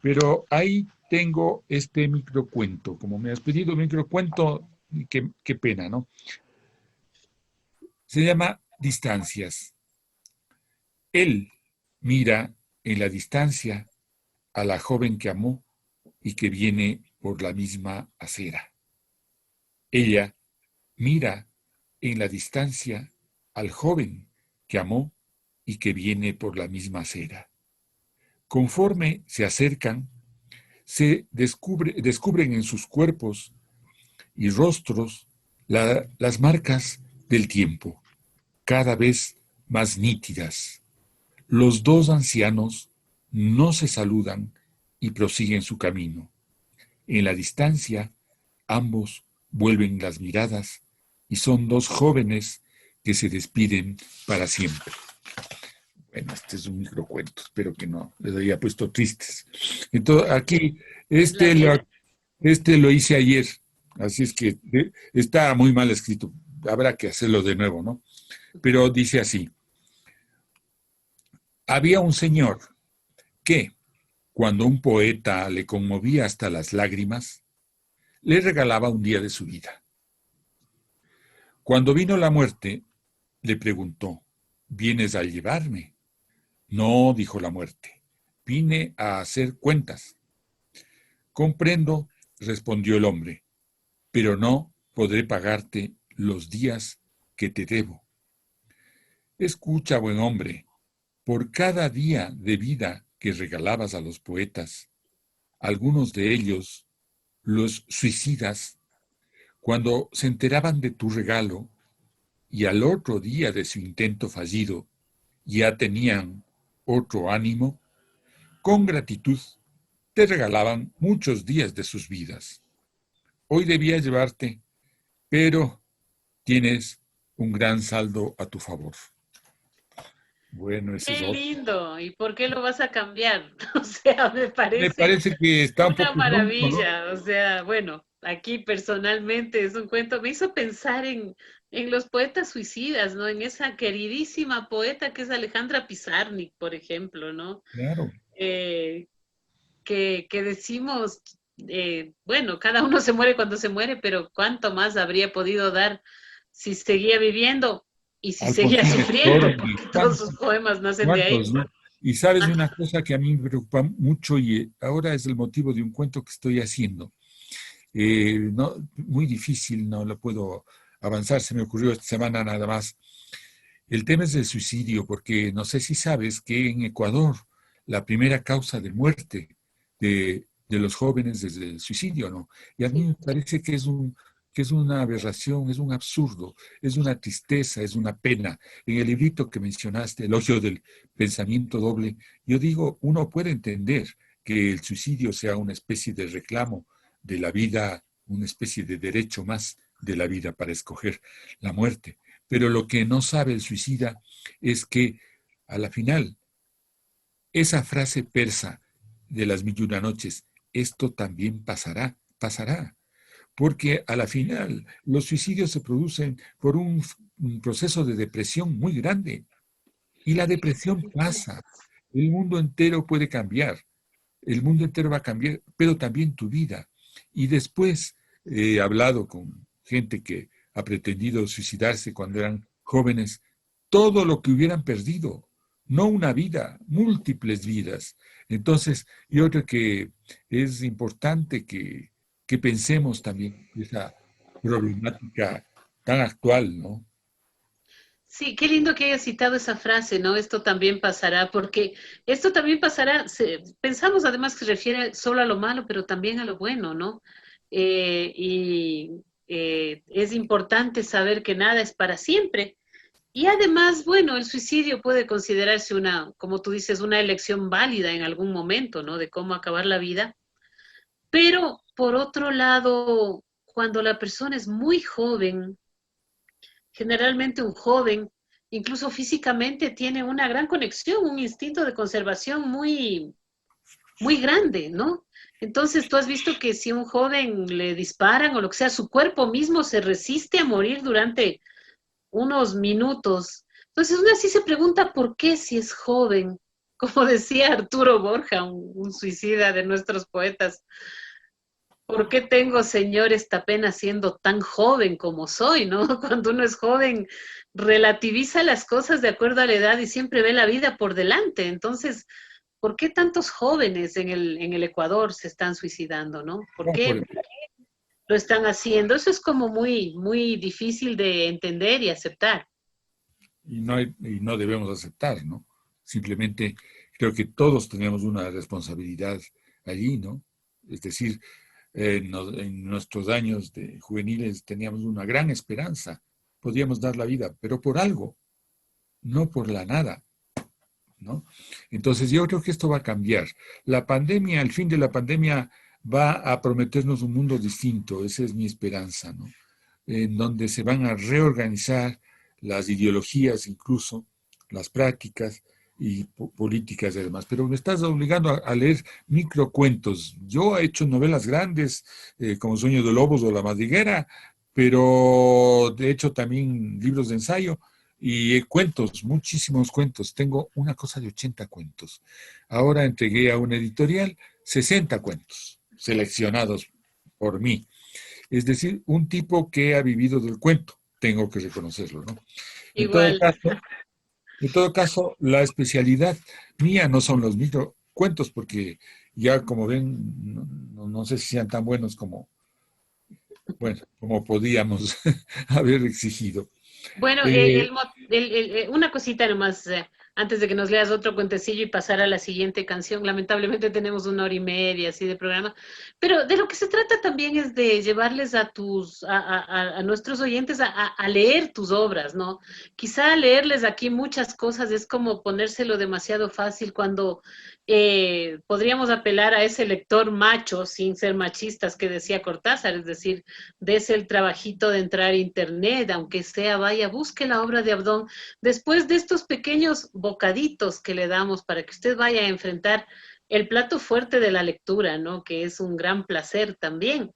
Pero ahí tengo este microcuento. Como me has pedido microcuento, qué pena, ¿no? Se llama Distancias. Él mira en la distancia a la joven que amó y que viene por la misma acera. Ella mira en la distancia al joven que amó y que viene por la misma acera. Conforme se acercan, se descubren en sus cuerpos y rostros las marcas del tiempo, cada vez más nítidas. Los dos ancianos no se saludan y prosiguen su camino. En la distancia, ambos vuelven las miradas y son dos jóvenes que se despiden para siempre. Bueno, este es un microcuento, espero que no les haya puesto tristes. Entonces, aquí, Este lo hice ayer, así es que está muy mal escrito. Habrá que hacerlo de nuevo, ¿no? Pero dice así. Había un señor que, cuando un poeta le conmovía hasta las lágrimas, le regalaba un día de su vida. Cuando vino la muerte, le preguntó, ¿vienes a llevarme? No, dijo la muerte, vine a hacer cuentas. Comprendo, respondió el hombre, pero no podré pagarte los días que te debo. Escucha, buen hombre, por cada día de vida que regalabas a los poetas, algunos de ellos, los suicidas, cuando se enteraban de tu regalo y al otro día de su intento fallido, ya tenían otro ánimo, con gratitud te regalaban muchos días de sus vidas. Hoy debía llevarte, pero tienes un gran saldo a tu favor. Bueno, ese es Qué otro. lindo. ¿Y por qué lo vas a cambiar? O sea, me Me parece parece que está un una poco tonto, ¿no? maravilla. O sea, bueno, aquí personalmente es un cuento. Me hizo pensar en los poetas suicidas, ¿no? En esa queridísima poeta que es Alejandra Pizarnik, por ejemplo, ¿no? Claro. Eh, que decimos, bueno, cada uno se muere cuando se muere, pero ¿cuánto más habría podido dar si seguía viviendo y si seguía Alfonsina sufriendo? Storni, Porque todos sus poemas nacen de ahí. cuántos, ¿no? Y sabes una cosa que a mí me preocupa mucho y ahora es el motivo de un cuento que estoy haciendo. No, muy difícil, no lo puedo avanzar, se me ocurrió esta semana nada más. El tema es el suicidio, porque no sé si sabes que en Ecuador la primera causa de muerte de los jóvenes es el suicidio, ¿no? Y a mí Sí. me parece que es una aberración, es un absurdo, es una tristeza, es una pena. En el librito que mencionaste, El ocio del pensamiento doble, yo digo, uno puede entender que el suicidio sea una especie de reclamo de la vida, una especie de derecho más de la vida para escoger la muerte. Pero lo que no sabe el suicida es que a la final, esa frase persa de las mil y una noches, esto también pasará, pasará. Porque a la final los suicidios se producen por un proceso de depresión muy grande. Y la depresión pasa. El mundo entero puede cambiar. El mundo entero va a cambiar, pero también tu vida. Y después he hablado con gente que ha pretendido suicidarse cuando eran jóvenes, todo lo que hubieran perdido, no una vida, múltiples vidas. Entonces, yo creo que es importante que pensemos también esa problemática tan actual, ¿no? Sí, qué lindo que hayas citado esa frase, ¿no? Esto también pasará, porque esto también pasará, pensamos además que se refiere solo a lo malo, pero también a lo bueno, ¿no? Es importante saber que nada es para siempre. Y además, bueno, el suicidio puede considerarse una, como tú dices, una elección válida en algún momento, ¿no? De cómo acabar la vida. Pero, por otro lado, cuando la persona es muy joven, generalmente un joven, incluso físicamente, tiene una gran conexión, un instinto de conservación muy grande, ¿no? Entonces, tú has visto que si a un joven le disparan o lo que sea, su cuerpo mismo se resiste a morir durante unos minutos. Entonces, uno así se pregunta por qué si es joven, como decía Arturo Borja, un suicida de nuestros poetas, ¿por qué tengo, Señor, esta pena siendo tan joven como soy, ¿no? Cuando uno es joven, relativiza las cosas de acuerdo a la edad y siempre ve la vida por delante. Entonces, ¿por qué tantos jóvenes en el Ecuador se están suicidando, ¿no? ¿Por No, qué lo están haciendo? Eso es como muy difícil de entender y aceptar. Y no debemos aceptar, ¿no? Simplemente creo que todos tenemos una responsabilidad allí, ¿no? Es decir, en nuestros años de juveniles teníamos una gran esperanza, podíamos dar la vida, pero por algo, no por la nada, ¿no? Entonces yo creo que esto va a cambiar. La pandemia, el fin de la pandemia va a prometernos un mundo distinto, esa es mi esperanza, ¿no? En donde se van a reorganizar las ideologías, incluso las prácticas, y políticas y demás, pero me estás obligando a leer microcuentos. Yo he hecho novelas grandes, como Sueño de Lobos o La Madriguera, pero he hecho también libros de ensayo y cuentos, muchísimos cuentos. Tengo una cosa de 80 cuentos. Ahora entregué a una editorial 60 cuentos seleccionados por mí. Es decir, un tipo que ha vivido del cuento, tengo que reconocerlo, ¿no? En todo Igual. caso, en todo caso, la especialidad mía no son los microcuentos, porque ya como ven, no sé si sean tan buenos como, bueno, como podíamos haber exigido. Bueno, Eh, una cosita nomás, antes de que nos leas otro cuentecillo y pasar a la siguiente canción. Lamentablemente tenemos 1 hora y media así de programa, pero de lo que se trata también es de llevarles a nuestros oyentes a leer tus obras, ¿no? Quizá leerles aquí muchas cosas es como ponérselo demasiado fácil cuando podríamos apelar a ese lector macho, sin ser machistas, que decía Cortázar, es decir, dese el trabajito de entrar a internet, aunque sea, vaya, busque la obra de Abdón. Después de estos pequeños bocaditos que le damos para que usted vaya a enfrentar el plato fuerte de la lectura, ¿no? Que es un gran placer también.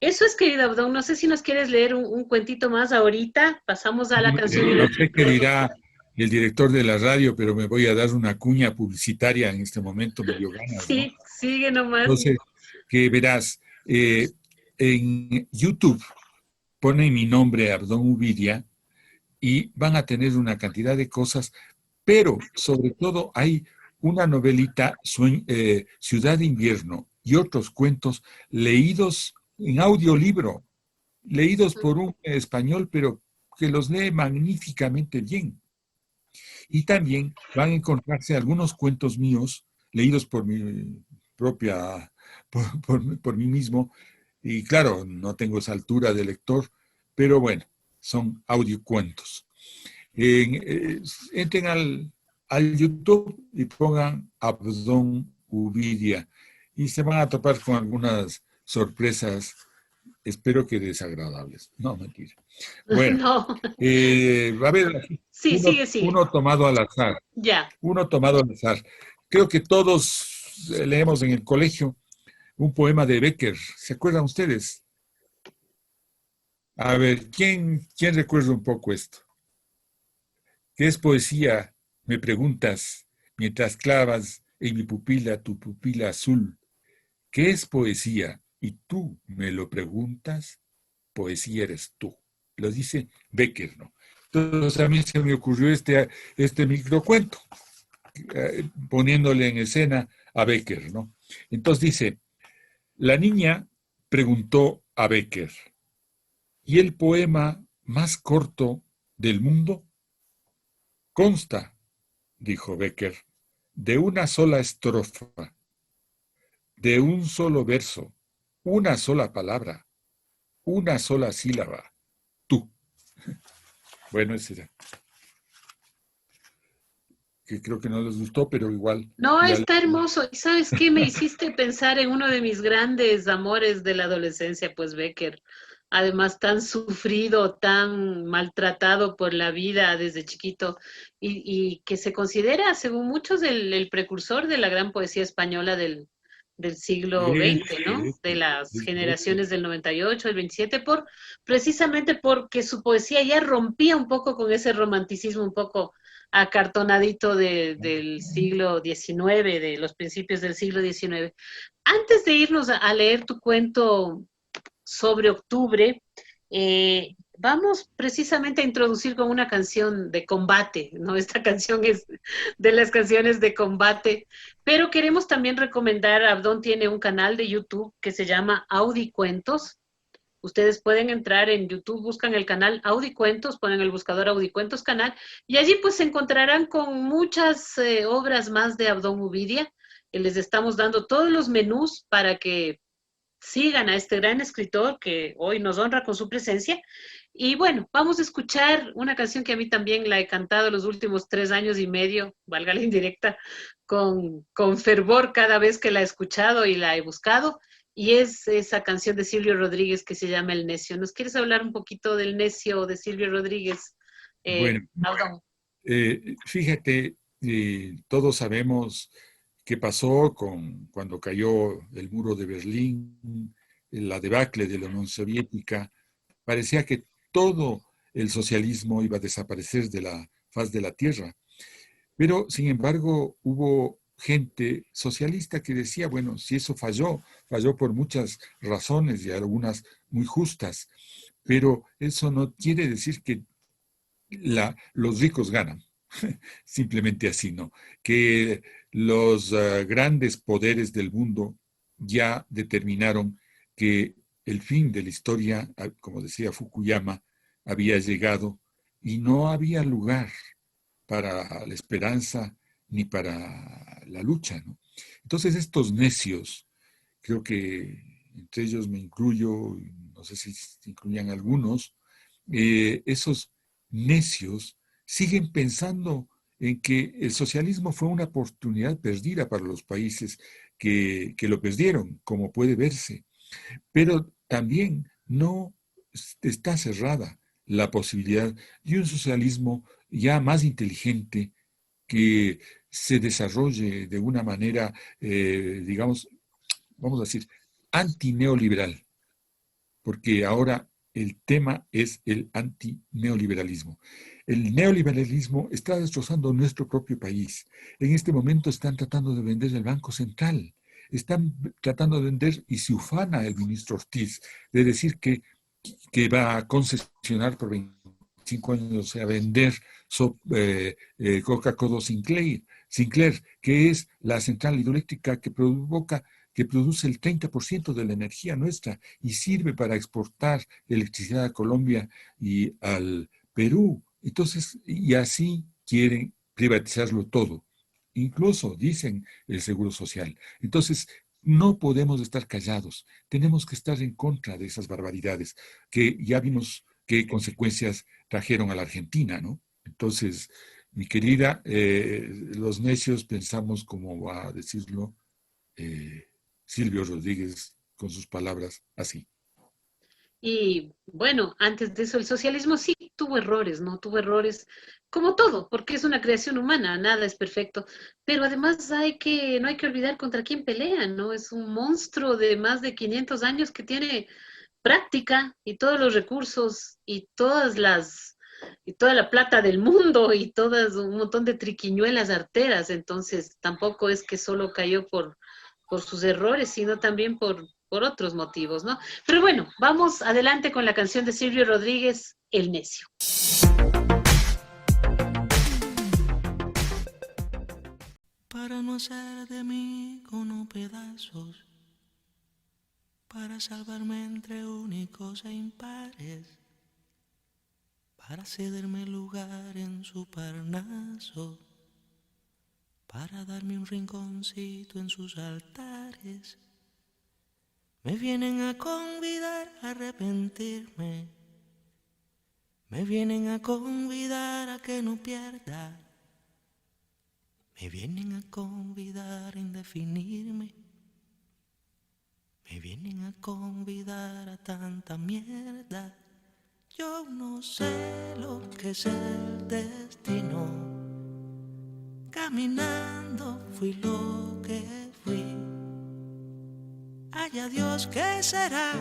Eso es, querido Abdón. No sé si nos quieres leer un cuentito más ahorita. Pasamos a la canción y no luego. sé qué dirá el director de la radio, pero me voy a dar una cuña publicitaria en este momento, me dio ganas, ¿no? Sí, sigue nomás. Entonces, que verás, en YouTube ponen mi nombre, Abdón Ubidia, y van a tener una cantidad de cosas, pero sobre todo hay una novelita, Ciudad de Invierno, y otros cuentos leídos en audiolibro, leídos por un español, pero que los lee magníficamente bien. Y también van a encontrarse algunos cuentos míos, leídos por mi propia, por mí mismo, y claro, no tengo esa altura de lector, pero bueno, son audiocuentos. Entren al YouTube y pongan Abdón Ubidia y se van a topar con algunas sorpresas, espero que desagradables. No, mentira. Bueno, No. a ver, Sí, sigue, sigue. uno tomado al azar. Ya. Uno tomado al azar. Creo que todos leemos en el colegio un poema de Becker. ¿Se acuerdan ustedes? A ver, ¿quién recuerda un poco esto? ¿Qué es poesía? Me preguntas, mientras clavas en mi pupila tu pupila azul. ¿Qué es poesía? Y tú me lo preguntas, poesía eres tú. Lo dice Becker, ¿no? Entonces a mí se me ocurrió este microcuento, poniéndole en escena a Becker, ¿no? Entonces dice, la niña preguntó a Becker, ¿y el poema más corto del mundo? Consta, dijo Becker, de una sola estrofa, de un solo verso, una sola palabra, una sola sílaba, tú. Bueno, ese era, que creo que no les gustó, pero igual. No, Ya está hermoso. ¿Y sabes qué? Me hiciste pensar en uno de mis grandes amores de la adolescencia, pues Becker. Además, tan sufrido, tan maltratado por la vida desde chiquito y que se considera, según muchos, el precursor de la gran poesía española del siglo XX, ¿no? De las generaciones del 98, del 27, precisamente porque su poesía ya rompía un poco con ese romanticismo un poco acartonadito del siglo XIX, de los principios del siglo XIX. Antes de irnos a leer tu cuento sobre octubre, vamos precisamente a introducir con una canción de combate, ¿no? Esta canción es de las canciones de combate, pero queremos también recomendar, Abdón tiene un canal de YouTube que se llama Audicuentos. Ustedes pueden entrar en YouTube, buscan el canal Audicuentos, ponen el buscador Audicuentos canal, y allí pues se encontrarán con muchas obras más de Abdón Ubidia. Les estamos dando todos los menús para que sigan a este gran escritor que hoy nos honra con su presencia. Y bueno, vamos a escuchar una canción que a mí también la he cantado los últimos 3 años y medio, valga la indirecta, con fervor cada vez que la he escuchado y la he buscado. Y es esa canción de Silvio Rodríguez que se llama El Necio. ¿Nos quieres hablar un poquito del Necio de Silvio Rodríguez? bueno, Abdón? fíjate, Todos sabemos qué pasó cuando cayó el muro de Berlín, la debacle de la Unión Soviética. Parecía que todo el socialismo iba a desaparecer de la faz de la tierra. Pero, sin embargo, hubo gente socialista que decía, bueno, si eso falló por muchas razones y algunas muy justas, pero eso no quiere decir que los ricos ganan. Simplemente así, ¿no? Que los grandes poderes del mundo ya determinaron que el fin de la historia, como decía Fukuyama, había llegado y no había lugar para la esperanza ni para la lucha, ¿no? Entonces estos necios, creo que entre ellos me incluyo, no sé si incluían algunos, esos necios siguen pensando en que el socialismo fue una oportunidad perdida para los países que lo perdieron, como puede verse. Pero también no está cerrada la posibilidad de un socialismo ya más inteligente que se desarrolle de una manera, digamos, vamos a decir, antineoliberal, porque ahora el tema es el antineoliberalismo. El neoliberalismo está destrozando nuestro propio país. En este momento están tratando de vender el Banco Central. Están tratando de vender, y se ufana el ministro Ortiz, de decir que va a concesionar por 25 años, o sea, vender Coca-Cola Sinclair, que es la central hidroeléctrica que produce el 30% de la energía nuestra y sirve para exportar electricidad a Colombia y al Perú. Entonces, y así quieren privatizarlo todo. Incluso dicen el Seguro Social. Entonces, no podemos estar callados. Tenemos que estar en contra de esas barbaridades que ya vimos qué consecuencias trajeron a la Argentina, ¿no? Entonces, mi querida, los necios pensamos, como va a decirlo Silvio Rodríguez con sus palabras, así. Y bueno, antes de eso, el socialismo sí tuvo errores, ¿no? Tuvo errores como todo, porque es una creación humana, nada es perfecto. Pero además no hay que olvidar contra quién pelean, ¿no? Es un monstruo de más de 500 años que tiene práctica y todos los recursos y toda la plata del mundo y todas un montón de triquiñuelas arteras. Entonces, tampoco es que solo cayó por sus errores, sino también por otros motivos, ¿no? Pero bueno, vamos adelante con la canción de Silvio Rodríguez, El Necio. Para no hacer de mí cono pedazos, para salvarme entre únicos e impares, para cederme lugar en su Parnaso, para darme un rinconcito en sus altares. Me vienen a convidar a arrepentirme, me vienen a convidar a que no pierda, me vienen a convidar a indefinirme, me vienen a convidar a tanta mierda. Yo no sé lo que es el destino, caminando fui lo que fui. Haya Dios que será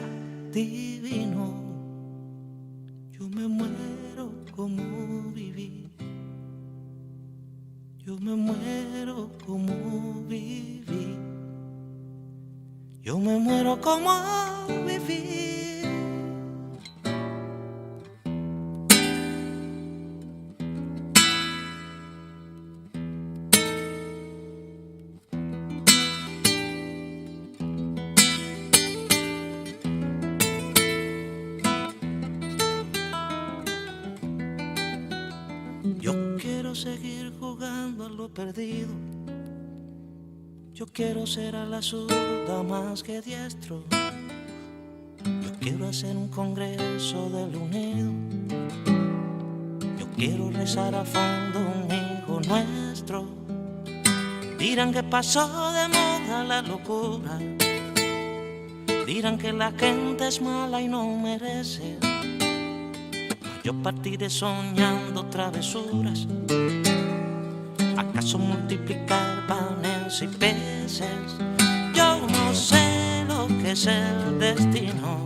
divino. Yo me muero como viví. Yo me muero como viví. Yo me muero como viví. Seguir jugando a lo perdido. Yo quiero ser a la zurda más que diestro. Yo quiero hacer un congreso del unido. Yo quiero rezar a fondo un hijo nuestro. Dirán que pasó de moda la locura. Dirán que la gente es mala y no merece. Yo partiré soñando travesuras. ¿Acaso multiplicar panes y peces? Yo no sé lo que es el destino.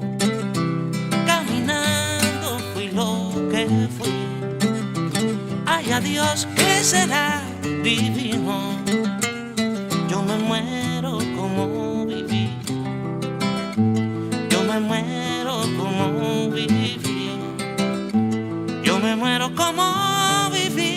Caminando fui lo que fui. Ay, adiós, ¿qué será divino? Yo me muero como viví. Yo me muero como viví. Yo me muero como viví.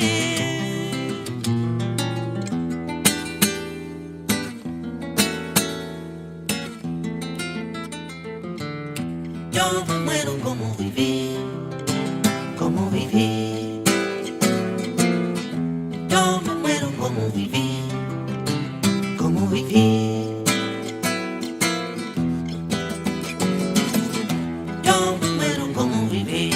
Yo me muero como viví, como viví. Yo me muero como viví, como viví. Yo me muero como viví.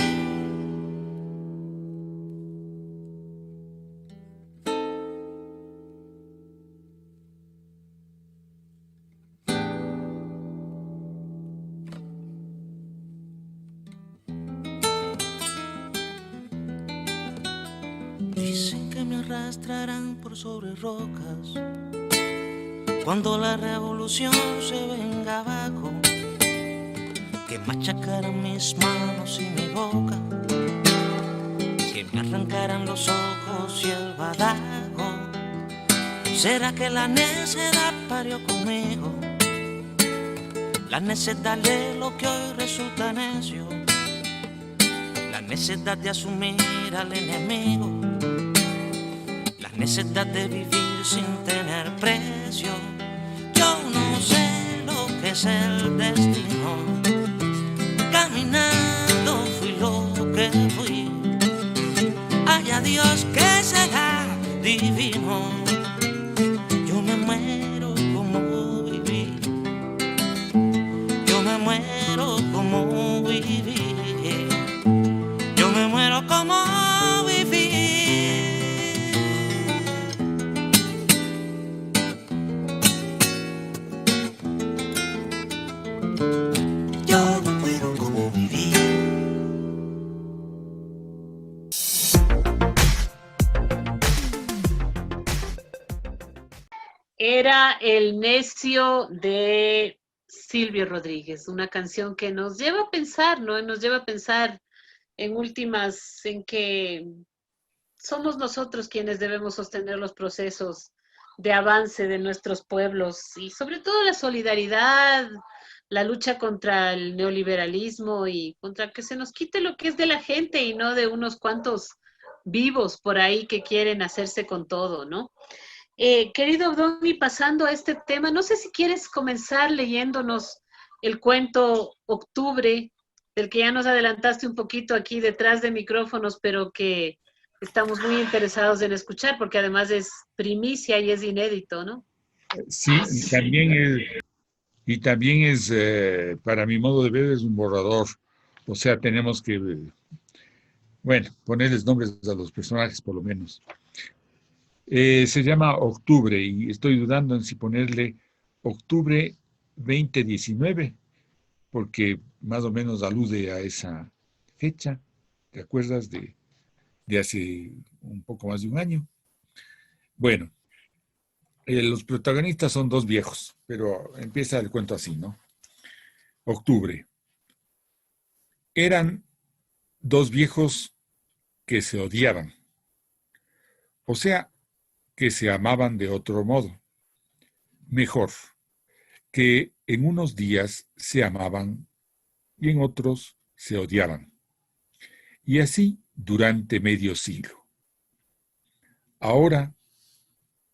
Dicen que me arrastrarán por sobre rocas cuando la revolución se venga abajo, que machacarán mis manos y mi boca, que me arrancarán los ojos y el badajo. ¿Será que la necedad parió conmigo? La necedad de lo que hoy resulta necio, la necedad de asumir al enemigo, la necedad de vivir sin tener precio. Yo no sé lo que es el destino. Caminando fui lo que fui. Ay, adiós, ¿qué será divino? Yo me muero como viví. Yo me muero como viví. Yo me muero como viví. Yo me muero como viví. Era El Necio de Silvio Rodríguez, una canción que nos lleva a pensar, ¿no? Nos lleva a pensar en últimas, en que somos nosotros quienes debemos sostener los procesos de avance de nuestros pueblos y sobre todo la solidaridad, la lucha contra el neoliberalismo y contra que se nos quite lo que es de la gente y no de unos cuantos vivos por ahí que quieren hacerse con todo, ¿no? Querido Donny, pasando a este tema, no sé si quieres comenzar leyéndonos el cuento Octubre, del que ya nos adelantaste un poquito aquí detrás de micrófonos, pero que estamos muy interesados en escuchar, porque además es primicia y es inédito, ¿no? Sí, también es, para mi modo de ver, es un borrador. O sea, tenemos que, bueno, ponerles nombres a los personajes por lo menos. Se llama Octubre y estoy dudando en si ponerle Octubre 2019, porque más o menos alude a esa fecha. ¿Te acuerdas de hace un poco más de un año? Bueno, los protagonistas son dos viejos, pero empieza el cuento así, ¿no? Octubre. Eran dos viejos que se odiaban, o sea, que se amaban de otro modo. Mejor, que en unos días se amaban y en otros se odiaban. Y así durante medio siglo. Ahora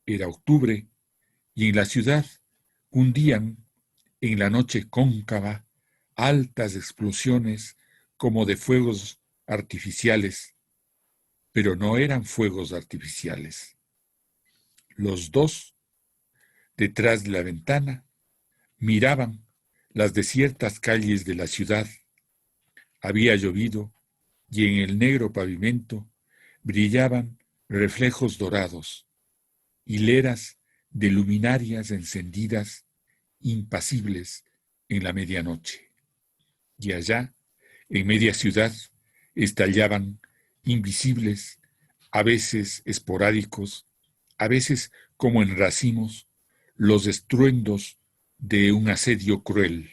era octubre y en la ciudad hundían en la noche cóncava altas explosiones como de fuegos artificiales, pero no eran fuegos artificiales. Los dos, detrás de la ventana, miraban las desiertas calles de la ciudad. Había llovido y en el negro pavimento brillaban reflejos dorados, hileras de luminarias encendidas, impasibles en la medianoche. Y allá, en media ciudad, estallaban invisibles, a veces esporádicos, a veces como en racimos, los estruendos de un asedio cruel.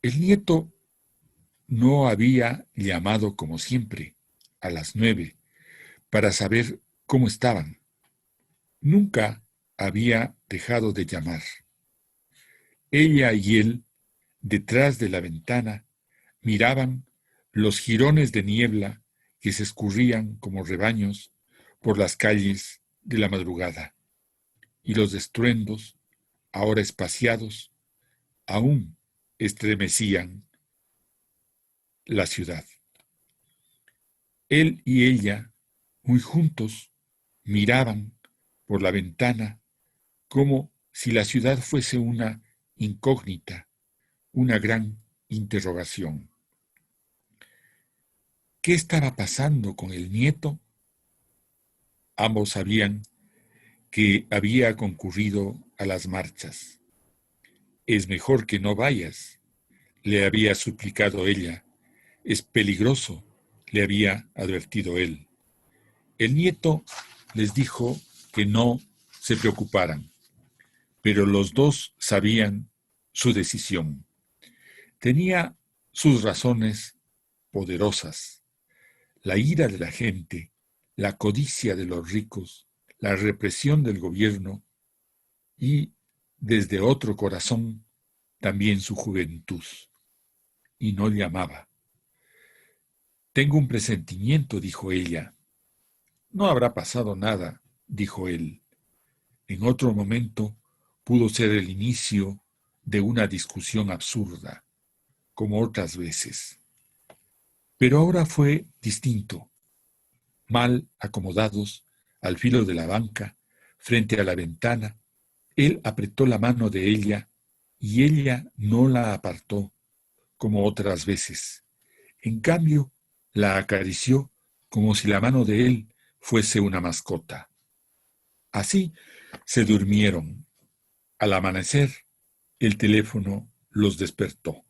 El nieto no había llamado como siempre, a las 9, para saber cómo estaban. Nunca había dejado de llamar. Ella y él, detrás de la ventana, miraban los jirones de niebla que se escurrían como rebaños por las calles de la madrugada, y los estruendos, ahora espaciados, aún estremecían la ciudad. Él y ella, muy juntos, miraban por la ventana como si la ciudad fuese una incógnita, una gran interrogación. ¿Qué estaba pasando con el nieto? Ambos sabían que había concurrido a las marchas. Es mejor que no vayas, le había suplicado ella. Es peligroso, le había advertido él. El nieto les dijo que no se preocuparan, pero los dos sabían su decisión. Tenía sus razones poderosas: la ira de la gente, la codicia de los ricos, la represión del gobierno y, desde otro corazón, también su juventud. Y no llamaba. Tengo un presentimiento, dijo ella. No habrá pasado nada, dijo él. En otro momento pudo ser el inicio de una discusión absurda, como otras veces. Pero ahora fue distinto. Mal acomodados, al filo de la banca, frente a la ventana, él apretó la mano de ella y ella no la apartó, como otras veces. En cambio, la acarició como si la mano de él fuese una mascota. Así se durmieron. Al amanecer, el teléfono los despertó.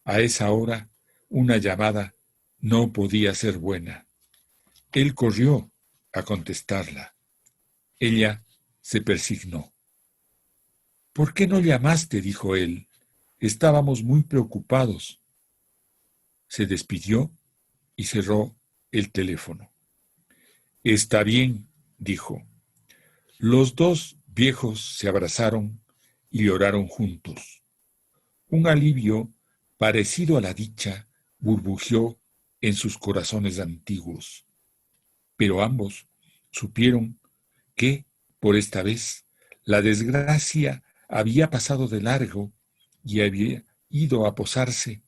A esa hora, una llamada no podía ser buena. Él corrió a contestarla. Ella se persignó. ¿Por qué no llamaste?, dijo él. Estábamos muy preocupados. Se despidió y cerró el teléfono. Está bien, dijo. Los dos viejos se abrazaron y lloraron juntos. Un alivio parecido a la dicha burbujeó en sus corazones antiguos. Pero ambos supieron que, por esta vez, la desgracia había pasado de largo y había ido a posarse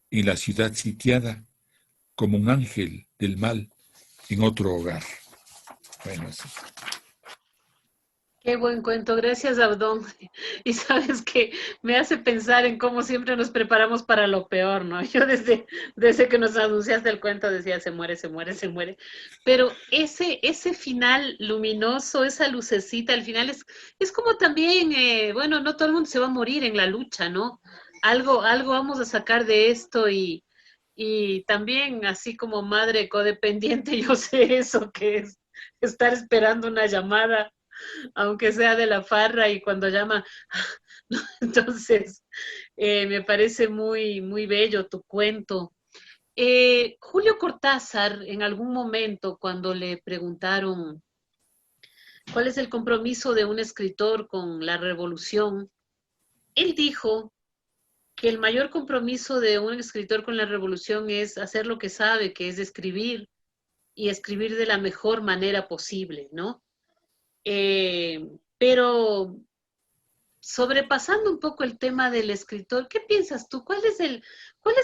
en la ciudad sitiada como un ángel del mal en otro hogar. Bueno, sí. Qué buen cuento, gracias Abdón. Y sabes que me hace pensar en cómo siempre nos preparamos para lo peor, ¿no? Yo desde que nos anunciaste el cuento decía, se muere, se muere, se muere. Pero ese final luminoso, esa lucecita, al final es como también, bueno, no todo el mundo se va a morir en la lucha, ¿no? Algo vamos a sacar de esto y también, así como madre codependiente, yo sé eso que es estar esperando una llamada aunque sea de la farra y cuando llama, ¿no? Entonces, me parece muy, muy bello tu cuento. Julio Cortázar, en algún momento, cuando le preguntaron cuál es el compromiso de un escritor con la revolución, él dijo que el mayor compromiso de un escritor con la revolución es hacer lo que sabe, que es escribir y escribir de la mejor manera posible, ¿no? Pero sobrepasando un poco el tema del escritor, ¿qué piensas tú? ¿Cuál es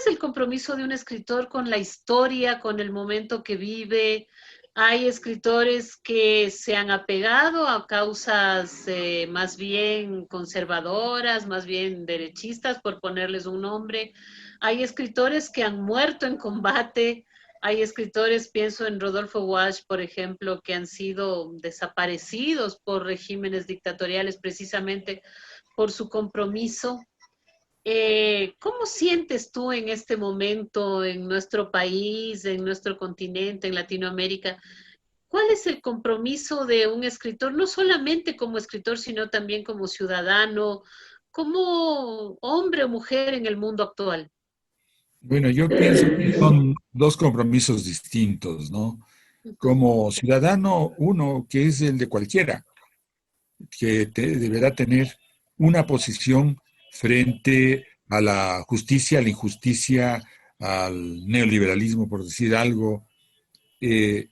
el compromiso de un escritor con la historia, con el momento que vive? Hay escritores que se han apegado a causas más bien conservadoras, más bien derechistas, por ponerles un nombre. Hay escritores que han muerto en combate. Hay escritores, pienso en Rodolfo Walsh, por ejemplo, que han sido desaparecidos por regímenes dictatoriales precisamente por su compromiso. ¿Cómo sientes tú en este momento en nuestro país, en nuestro continente, en Latinoamérica? ¿Cuál es el compromiso de un escritor, no solamente como escritor, sino también como ciudadano, como hombre o mujer en el mundo actual? Bueno, yo pienso que son dos compromisos distintos, ¿no? Ujú, Como ciudadano, uno que es el de cualquiera, que deberá tener una posición frente a la justicia, a la injusticia, al neoliberalismo, por decir algo. Eh,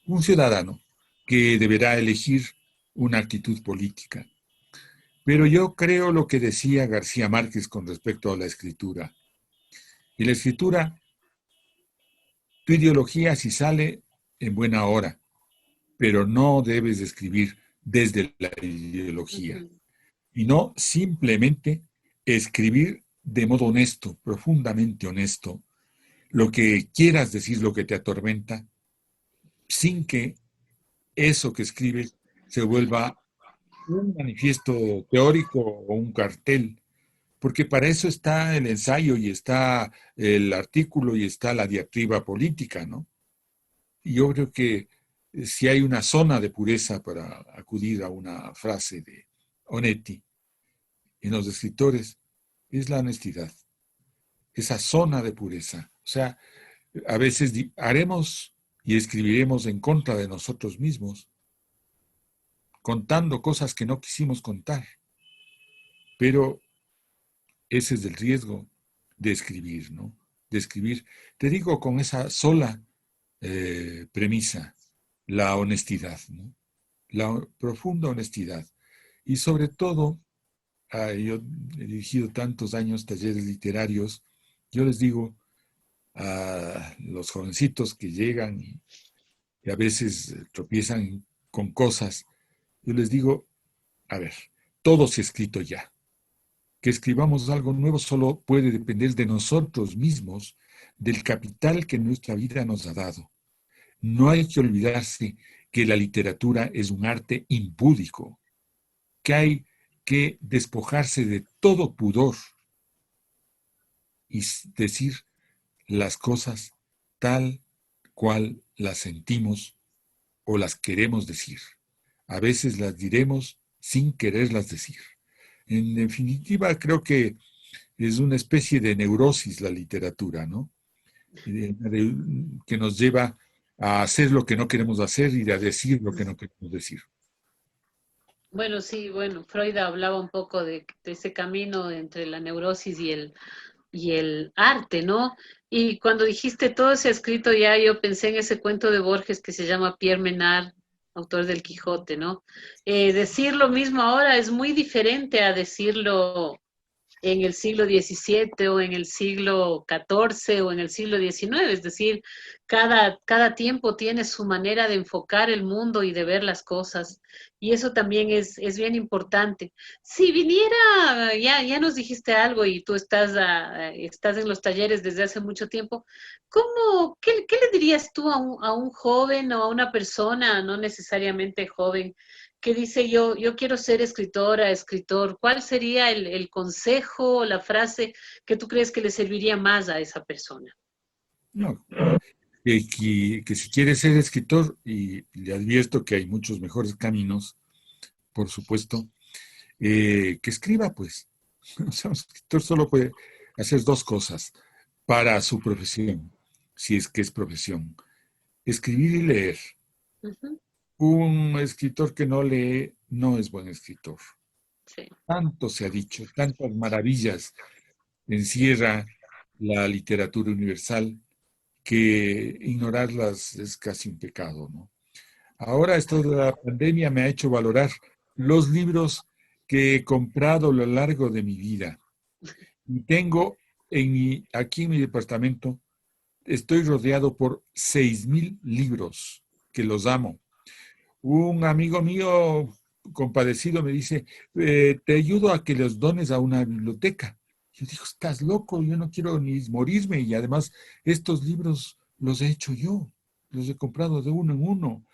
un ciudadano que deberá elegir una actitud política. Pero yo creo lo que decía García Márquez con respecto a la escritura. Y la escritura, tu ideología si sale en buena hora, pero no debes de escribir desde la ideología. ujú. Y no simplemente escribir de modo honesto, profundamente honesto, lo que quieras decir, lo que te atormenta, sin que eso que escribes se vuelva un manifiesto teórico o un cartel, porque para eso está el ensayo y está el artículo y está la diatriba política, ¿no? Y yo creo que si hay una zona de pureza para acudir a una frase de Onetti en los escritores, es la honestidad, esa zona de pureza. O sea, a veces haremos y escribiremos en contra de nosotros mismos, contando cosas que no quisimos contar, pero ese es el riesgo de escribir, ¿no? De escribir, te digo, con esa sola premisa, la honestidad, ¿no? La profunda honestidad. Y sobre todo, yo he dirigido tantos años talleres literarios, yo les digo a los jovencitos que llegan y a veces tropiezan con cosas, yo les digo, a ver, todo se ha escrito ya. Que escribamos algo nuevo solo puede depender de nosotros mismos, del capital que nuestra vida nos ha dado. No hay que olvidarse que la literatura es un arte impúdico, que hay que despojarse de todo pudor y decir las cosas tal cual las sentimos o las queremos decir. A veces las diremos sin quererlas decir. En definitiva, creo que es una especie de neurosis la literatura, ¿no? Que nos lleva a hacer lo que no queremos hacer y a decir lo que no queremos decir. Bueno, sí, bueno, Freud hablaba un poco de ese camino entre la neurosis y el arte, ¿no? Y cuando dijiste todo ese escrito ya, yo pensé en ese cuento de Borges que se llama Pierre Menard, autor del Quijote, ¿no? Decir lo mismo ahora es muy diferente a decirlo en el siglo XVII o en el siglo XIV o en el siglo XIX. Es decir, cada tiempo tiene su manera de enfocar el mundo y de ver las cosas. Y eso también es bien importante. Si viniera, ya nos dijiste algo y tú estás en los talleres desde hace mucho tiempo, qué le dirías tú a un joven o a una persona, no necesariamente joven, que dice yo quiero ser escritora, escritor? ¿Cuál sería el consejo o la frase que tú crees que le serviría más a esa persona? No, que si quiere ser escritor, y le advierto que hay muchos mejores caminos, por supuesto, que escriba, pues. O sea, un escritor solo puede hacer dos cosas para su profesión, si es que es profesión: escribir y leer. Ujú, Un escritor que no lee no es buen escritor. sí. Tanto se ha dicho, tantas maravillas encierra la literatura universal que ignorarlas es casi un pecado, ¿no? Ahora esto de la pandemia me ha hecho valorar los libros que he comprado a lo largo de mi vida. Y tengo aquí en mi departamento, estoy rodeado por 6,000 libros que los amo. Un amigo mío compadecido me dice, te ayudo a que los dones a una biblioteca. Yo digo, estás loco, yo no quiero ni morirme, y además estos libros los he hecho yo, los he comprado de uno en uno.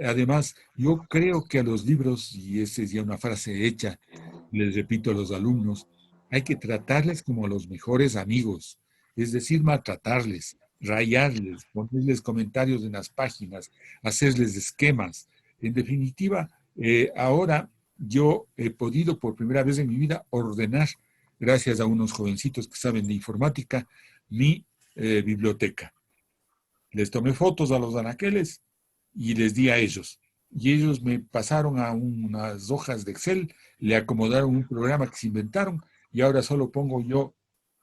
Además, yo creo que a los libros, y esa es ya una frase hecha, les repito a los alumnos, hay que tratarles como a los mejores amigos, es decir, maltratarles, rayarles, ponerles comentarios en las páginas, hacerles esquemas. En definitiva, ahora yo he podido por primera vez en mi vida ordenar, gracias a unos jovencitos que saben de informática, mi biblioteca. Les tomé fotos a los anaqueles y les di a ellos. Y ellos me pasaron a unas hojas de Excel, le acomodaron un programa que se inventaron y ahora solo pongo yo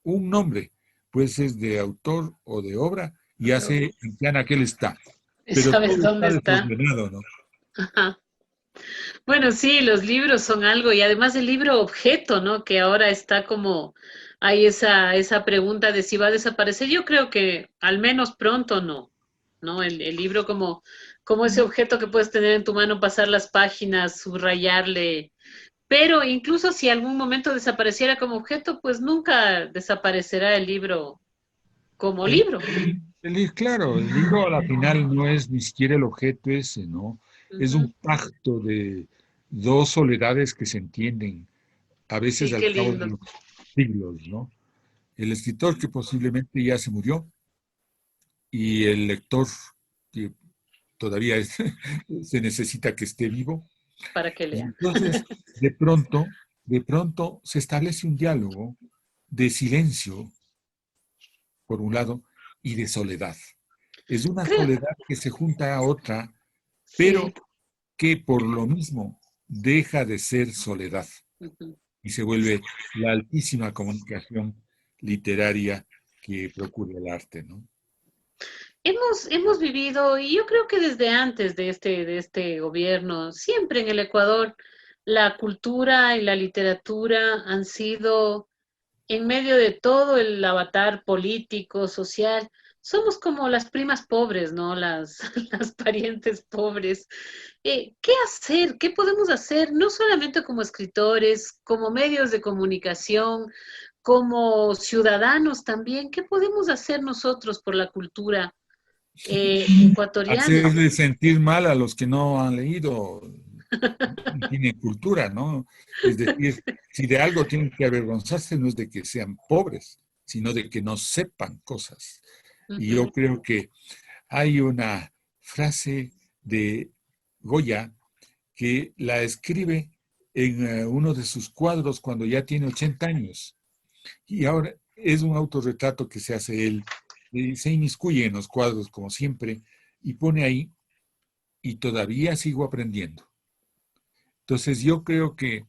un nombre, pues es de autor o de obra, y ya sé en qué anaquel está. Pero ¿Sabes todo dónde está está? desordenado, ¿no? Ajá. Bueno, sí, los libros son algo, y además el libro objeto, ¿no? Que ahora está como, hay esa pregunta de si va a desaparecer. Yo creo que al menos pronto no, ¿no? El libro como ese objeto que puedes tener en tu mano, pasar las páginas, subrayarle. Pero incluso si algún momento desapareciera como objeto, pues nunca desaparecerá el libro como El, libro. claro, el libro a la final no es ni siquiera el objeto ese, ¿no? Es un Ujú. pacto de dos soledades que se entienden a veces Sí, al qué cabo de lindo. los siglos, ¿no? El escritor que posiblemente ya se murió y el lector que todavía se necesita que esté vivo. Para que Y lea. entonces, de pronto se establece un diálogo de silencio, por un lado, y de soledad. Es una Creo, soledad que se junta a otra, pero sí. que por lo mismo deja de ser soledad Ujú. y se vuelve la altísima comunicación literaria que procura el arte, ¿no? Hemos vivido, y yo creo que desde antes de este gobierno, siempre en el Ecuador, la cultura y la literatura han sido, en medio de todo el avatar político, social, somos como las primas pobres, ¿no? Las parientes pobres. ¿Qué hacer? ¿Qué podemos hacer? No solamente como escritores, como medios de comunicación, como ciudadanos también. ¿Qué podemos hacer nosotros por la cultura ecuatoriana? Hacerle sentir mal a los que no han leído y tienen cultura, ¿no? Es decir, si de algo tienen que avergonzarse no es de que sean pobres, sino de que no sepan cosas. Y yo Ujú. creo que hay una frase de Goya que la escribe en uno de sus cuadros cuando ya tiene 80 años. Y ahora es un autorretrato que se hace él, y se inmiscuye en los cuadros como siempre y pone ahí, y todavía sigo aprendiendo. Entonces yo creo que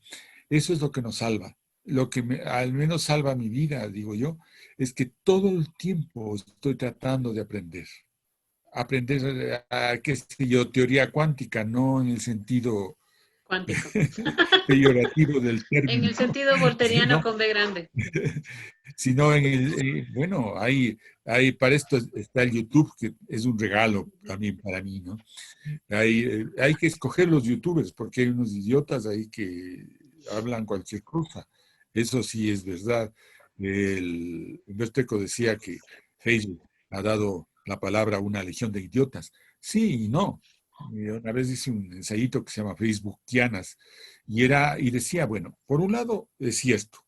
eso es lo que nos salva. Lo que al menos salva mi vida, digo yo, es que todo el tiempo estoy tratando de aprender. Aprender a, qué sé yo, teoría cuántica, no en el sentido Cuántico. peyorativo del En término, el sentido volteriano sino, con B grande. sino en el, bueno, para esto está el YouTube, que es un regalo también para mí, ¿no? Hay que escoger los youtubers porque hay unos idiotas ahí que hablan cualquier cosa. Eso sí es verdad. Humberto Eco decía que Facebook ha dado la palabra a una legión de idiotas. Sí y no. Una vez hice un ensayito que se llama Facebookianas y decía, bueno, por un lado decía esto,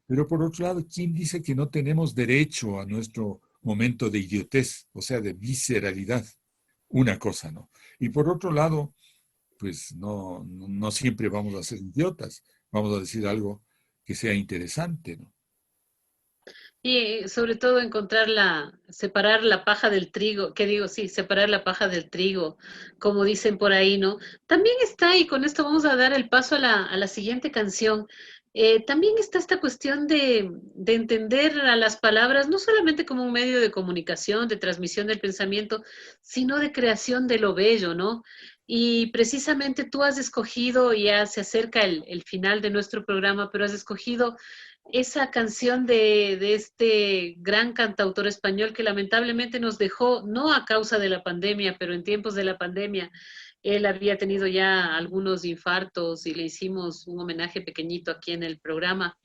pero por otro lado, ¿quién dice que no tenemos derecho a nuestro momento de idiotez, o sea, de visceralidad? Una cosa, ¿no? Y por otro lado, pues no siempre vamos a ser idiotas, vamos a decir algo que sea interesante, ¿no? Y sobre todo separar la paja del trigo, ¿qué digo? Sí, separar la paja del trigo, como dicen por ahí, ¿no? También está, y con esto vamos a dar el paso a la siguiente canción, también está esta cuestión de entender a las palabras no solamente como un medio de comunicación, de transmisión del pensamiento, sino de creación de lo bello, ¿no? Y precisamente tú has escogido, ya se acerca el final de nuestro programa, pero has escogido esa canción de este gran cantautor español que lamentablemente nos dejó, no a causa de la pandemia, pero en tiempos de la pandemia, él había tenido ya algunos infartos y le hicimos un homenaje pequeñito aquí en el programa,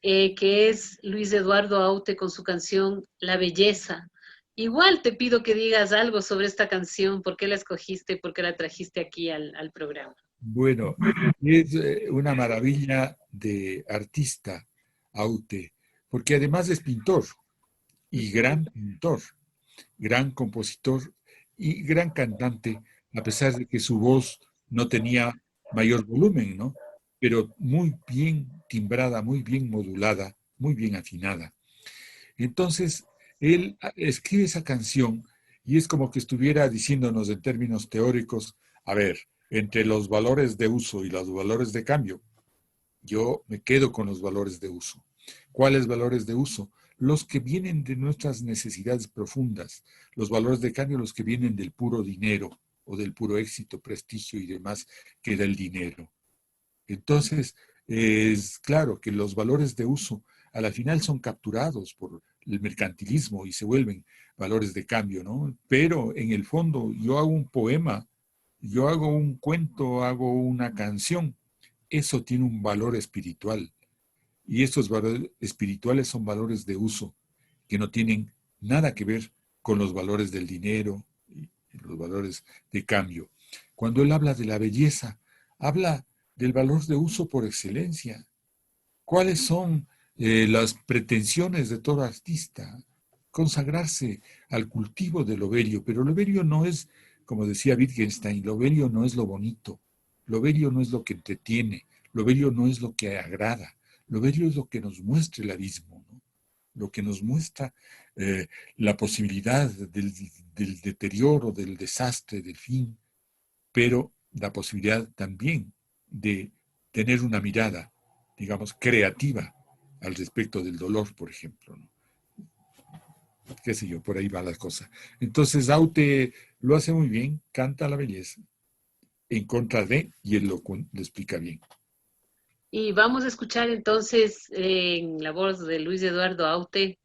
que es Luis Eduardo Aute con su canción La Belleza. Igual te pido que digas algo sobre esta canción, por qué la escogiste, por qué la trajiste aquí al programa. Bueno, es una maravilla de artista, Aute, porque además es pintor y Ujú. gran pintor. gran compositor y gran cantante, a pesar de que su voz no tenía mayor volumen, ¿no? Pero muy bien timbrada, muy bien modulada, muy bien afinada. Entonces, él escribe esa canción y es como que estuviera diciéndonos en términos teóricos, a ver, entre los valores de uso y los valores de cambio, yo me quedo con los valores de uso. ¿Cuáles valores de uso? Los que vienen de nuestras necesidades profundas, los valores de cambio, los que vienen del puro dinero o del puro éxito, prestigio y demás que da el dinero. Entonces, es claro que los valores de uso a la final son capturados por el mercantilismo y se vuelven valores de cambio, ¿no? Pero en el fondo yo hago un poema, yo hago un cuento, hago una canción, eso tiene un valor espiritual. Y estos valores espirituales son valores de uso que no tienen nada que ver con los valores del dinero y los valores de cambio. Cuando él habla de la belleza, habla del valor de uso por excelencia. ¿Cuáles son las pretensiones de todo artista? Consagrarse al cultivo de lo bello, pero lo bello no es, como decía Wittgenstein, lo bello no es lo bonito, lo bello no es lo que entretiene, lo bello no es lo que agrada, lo bello es lo que nos muestra el abismo, ¿no? Lo que nos muestra la posibilidad del deterioro, del desastre, del fin, pero la posibilidad también de tener una mirada, digamos, creativa al respecto del dolor, por ejemplo, ¿no? Qué sé yo, por ahí va la cosa. Entonces, Aute lo hace muy bien, canta la belleza, en contra de, y él lo explica bien. Y vamos a escuchar entonces en la voz de Luis Eduardo Aute,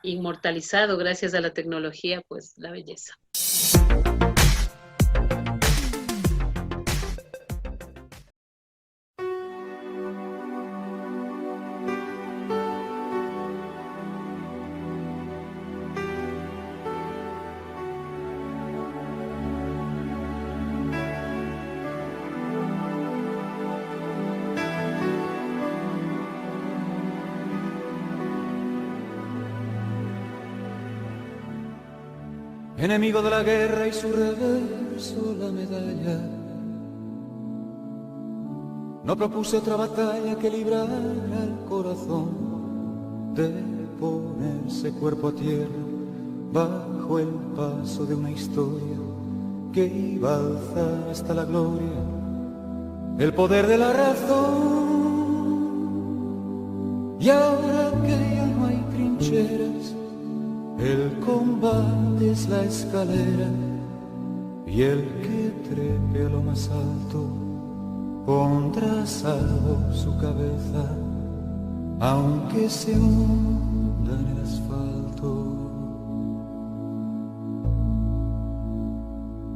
inmortalizado gracias a la tecnología, pues la belleza. Enemigo de la guerra y su reverso la medalla. No propuse otra batalla que librar al corazón de ponerse cuerpo a tierra bajo el paso de una historia que iba a alzar hasta la gloria el poder de la razón. Y ahora que ya no hay trincheras, el combate es la escalera y el que trepe a lo más alto pondrá a salvo su cabeza, aunque se hunda en el asfalto.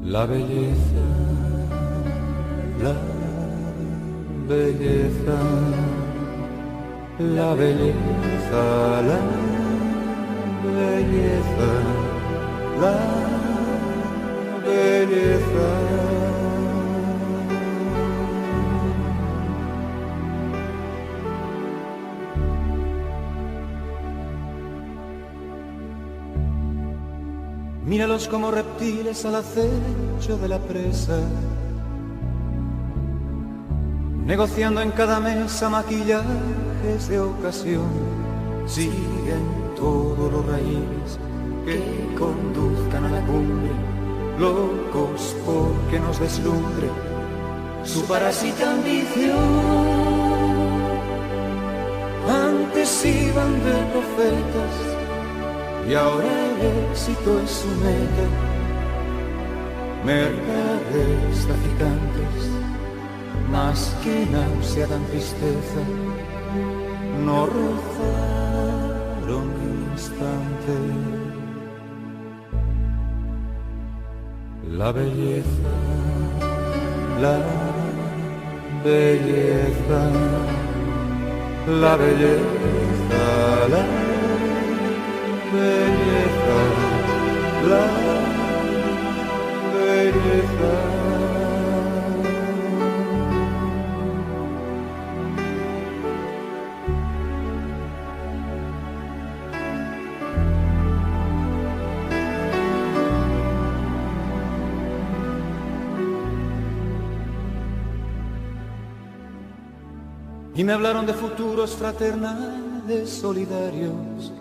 La belleza, la belleza, la belleza, la belleza, la belleza. Míralos como reptiles al acecho de la presa, negociando en cada mesa maquillajes de ocasión. Siguen todos los raíles que conduzcan a la cumbre, locos porque nos deslumbre su parásita ambición. Antes iban de profetas y ahora el éxito es su meta. Mercaderes traficantes, más que náusea dan tristeza, no rozaron un instante. La belleza, la belleza, la belleza, la belleza, la belleza. y me hablaron de futuros fraternales solidarios,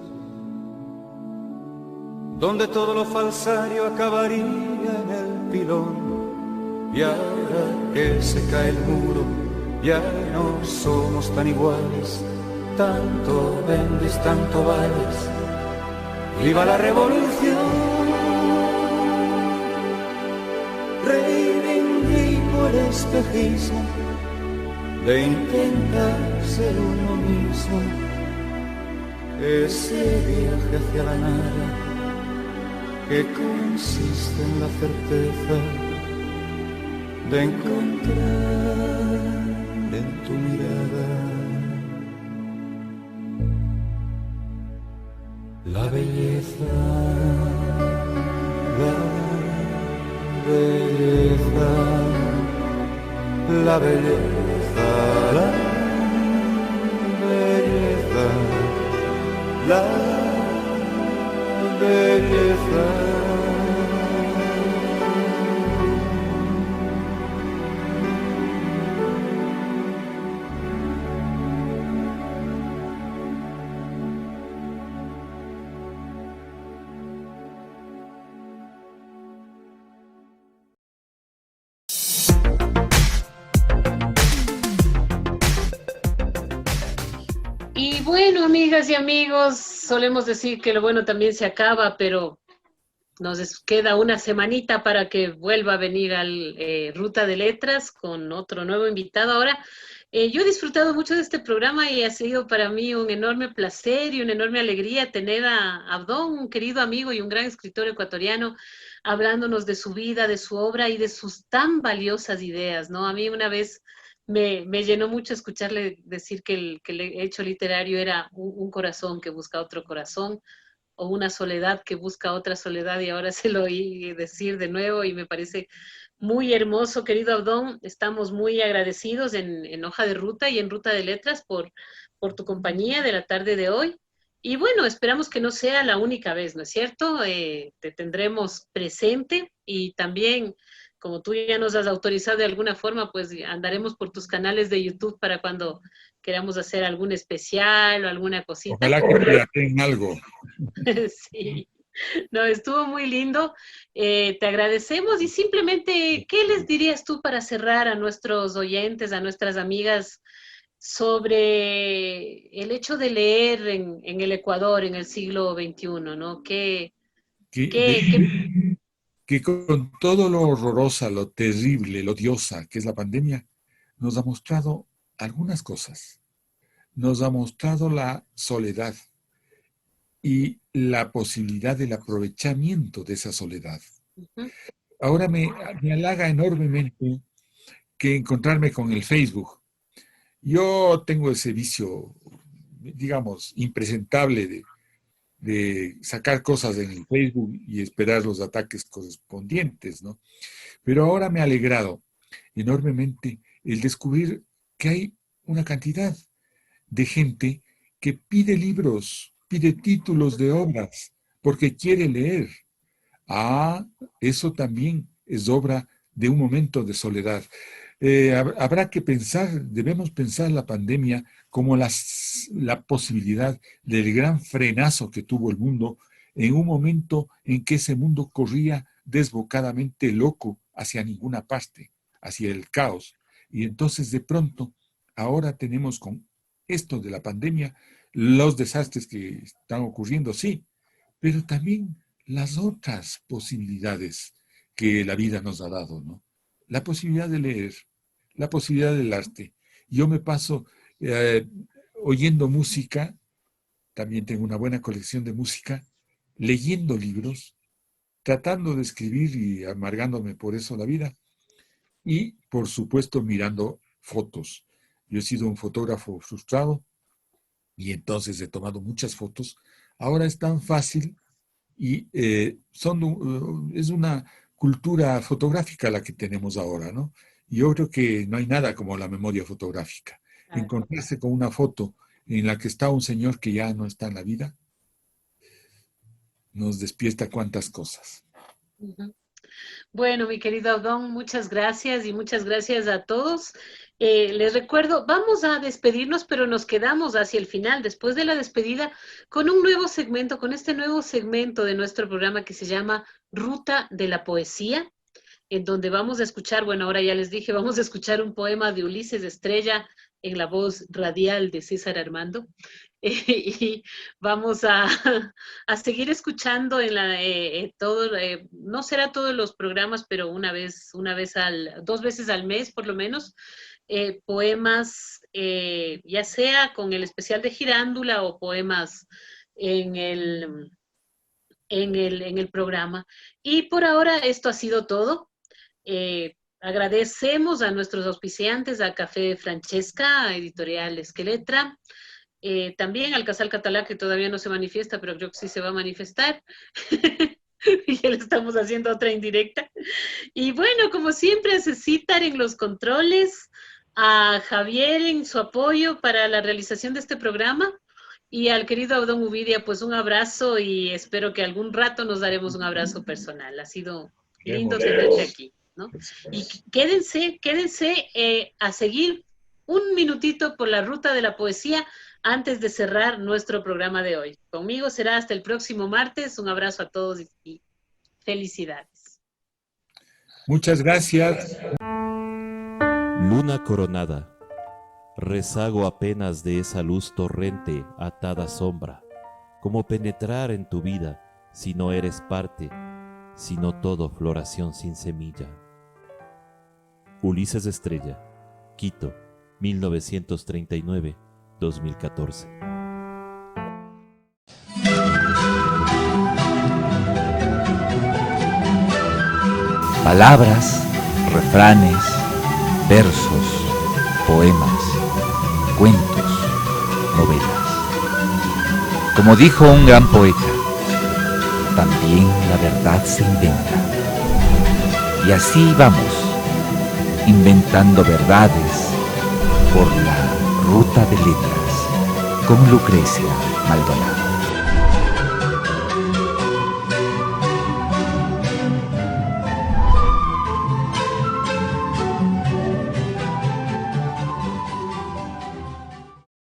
donde todo lo falsario acabaría en el pilón. Y ahora que se cae el muro, ya no somos tan iguales, tanto vendes, tanto vales. ¡Viva la revolución! Reivindico el espejismo de intentar ser uno mismo, ese viaje hacia la nada que consiste en la certeza de encontrar en tu mirada la belleza, la belleza, la belleza, la belleza, la belleza. Y bueno, amigas y amigos, solemos decir que lo bueno también se acaba, pero nos queda una semanita para que vuelva a venir al Ruta de Letras con otro nuevo invitado. Ahora, yo he disfrutado mucho de este programa y ha sido para mí un enorme placer y una enorme alegría tener a Abdón, un querido amigo y un gran escritor ecuatoriano, hablándonos de su vida, de su obra y de sus tan valiosas ideas, ¿no? A mí una vez me llenó mucho escucharle decir que el hecho literario era un corazón que busca otro corazón, o una soledad que busca otra soledad, y ahora se lo oí decir de nuevo y me parece muy hermoso, querido Abdón. Estamos muy agradecidos en Hoja de Ruta y en Ruta de Letras por tu compañía de la tarde de hoy. Y bueno, esperamos que no sea la única vez, ¿no es cierto? Te tendremos presente y también, como tú ya nos has autorizado de alguna forma, pues andaremos por tus canales de YouTube para cuando queramos hacer algún especial o alguna cosita. Ojalá que pirateen algo. Sí, no, estuvo muy lindo. Te agradecemos y simplemente, ¿qué les dirías tú para cerrar a nuestros oyentes, a nuestras amigas, sobre el hecho de leer en el Ecuador en el siglo XXI, ¿no? Que, ¿Qué? que con todo lo horrorosa, lo terrible, lo odiosa que es la pandemia, nos ha mostrado algunas cosas. Nos ha mostrado la soledad y la posibilidad del aprovechamiento de esa soledad. Uh-huh. Ahora me halaga enormemente que encontrarme con el Facebook. Yo tengo ese vicio, digamos, impresentable de sacar cosas en el Facebook y esperar los ataques correspondientes, ¿no? Pero ahora me ha alegrado enormemente el descubrir que hay una cantidad de gente que pide libros, pide títulos de obras, porque quiere leer. Ah, eso también es obra de un momento de soledad. Habrá que pensar, debemos pensar la pandemia como la posibilidad del gran frenazo que tuvo el mundo en un momento en que ese mundo corría desbocadamente loco hacia ninguna parte, hacia el caos. Y entonces de pronto, ahora tenemos con esto de la pandemia los desastres que están ocurriendo, sí, pero también las otras posibilidades que la vida nos ha dado, ¿no? La posibilidad de leer, la posibilidad del arte. Yo me paso oyendo música, también tengo una buena colección de música, leyendo libros, tratando de escribir y amargándome por eso la vida, y por supuesto mirando fotos. Yo he sido un fotógrafo frustrado y entonces he tomado muchas fotos. Ahora es tan fácil y es una cultura fotográfica la que tenemos ahora, ¿no? Y yo creo que no hay nada como la memoria fotográfica. Encontrarse con una foto en la que está un señor que ya no está en la vida, nos despierta cuántas cosas. Uh-huh. Bueno, mi querido Abdón, muchas gracias y muchas gracias a todos. Les recuerdo, vamos a despedirnos, pero nos quedamos hacia el final, después de la despedida, con un nuevo segmento, con este nuevo segmento de nuestro programa que se llama Ruta de la Poesía, en donde vamos a escuchar, bueno, ahora ya les dije, vamos a escuchar un poema de Ulises Estrella en la voz radial de César Armando. Y vamos a seguir escuchando en todo, no será todos los programas, pero dos veces al mes por lo menos, poemas, ya sea con el especial de Girándula o poemas en el programa. Y por ahora esto ha sido todo. Agradecemos a nuestros auspiciantes, a Café Francesca, a Editorial Esqueletra, también al Casal Catalá, que todavía no se manifiesta, pero creo que sí se va a manifestar. Y ya le estamos haciendo otra indirecta. Y bueno, como siempre, a Cecitar en los controles, a Javier en su apoyo para la realización de este programa, y al querido Abdón Uvidia, pues un abrazo y espero que algún rato nos daremos un abrazo personal. Ha sido lindo tenerte aquí, ¿no? Y quédense a seguir un minutito por la ruta de la poesía antes de cerrar nuestro programa de hoy. Conmigo será hasta el próximo martes. Un abrazo a todos y felicidades. Muchas gracias. Luna coronada, rezago apenas de esa luz torrente, atada sombra, como penetrar en tu vida si no eres parte, sino todo floración sin semilla. Ulises Estrella, Quito, 1939-2014. Palabras, refranes, versos, poemas, cuentos, novelas. Como dijo un gran poeta, también la verdad se inventa. Y así vamos, inventando verdades por la ruta de letras con Lucrecia Maldonado.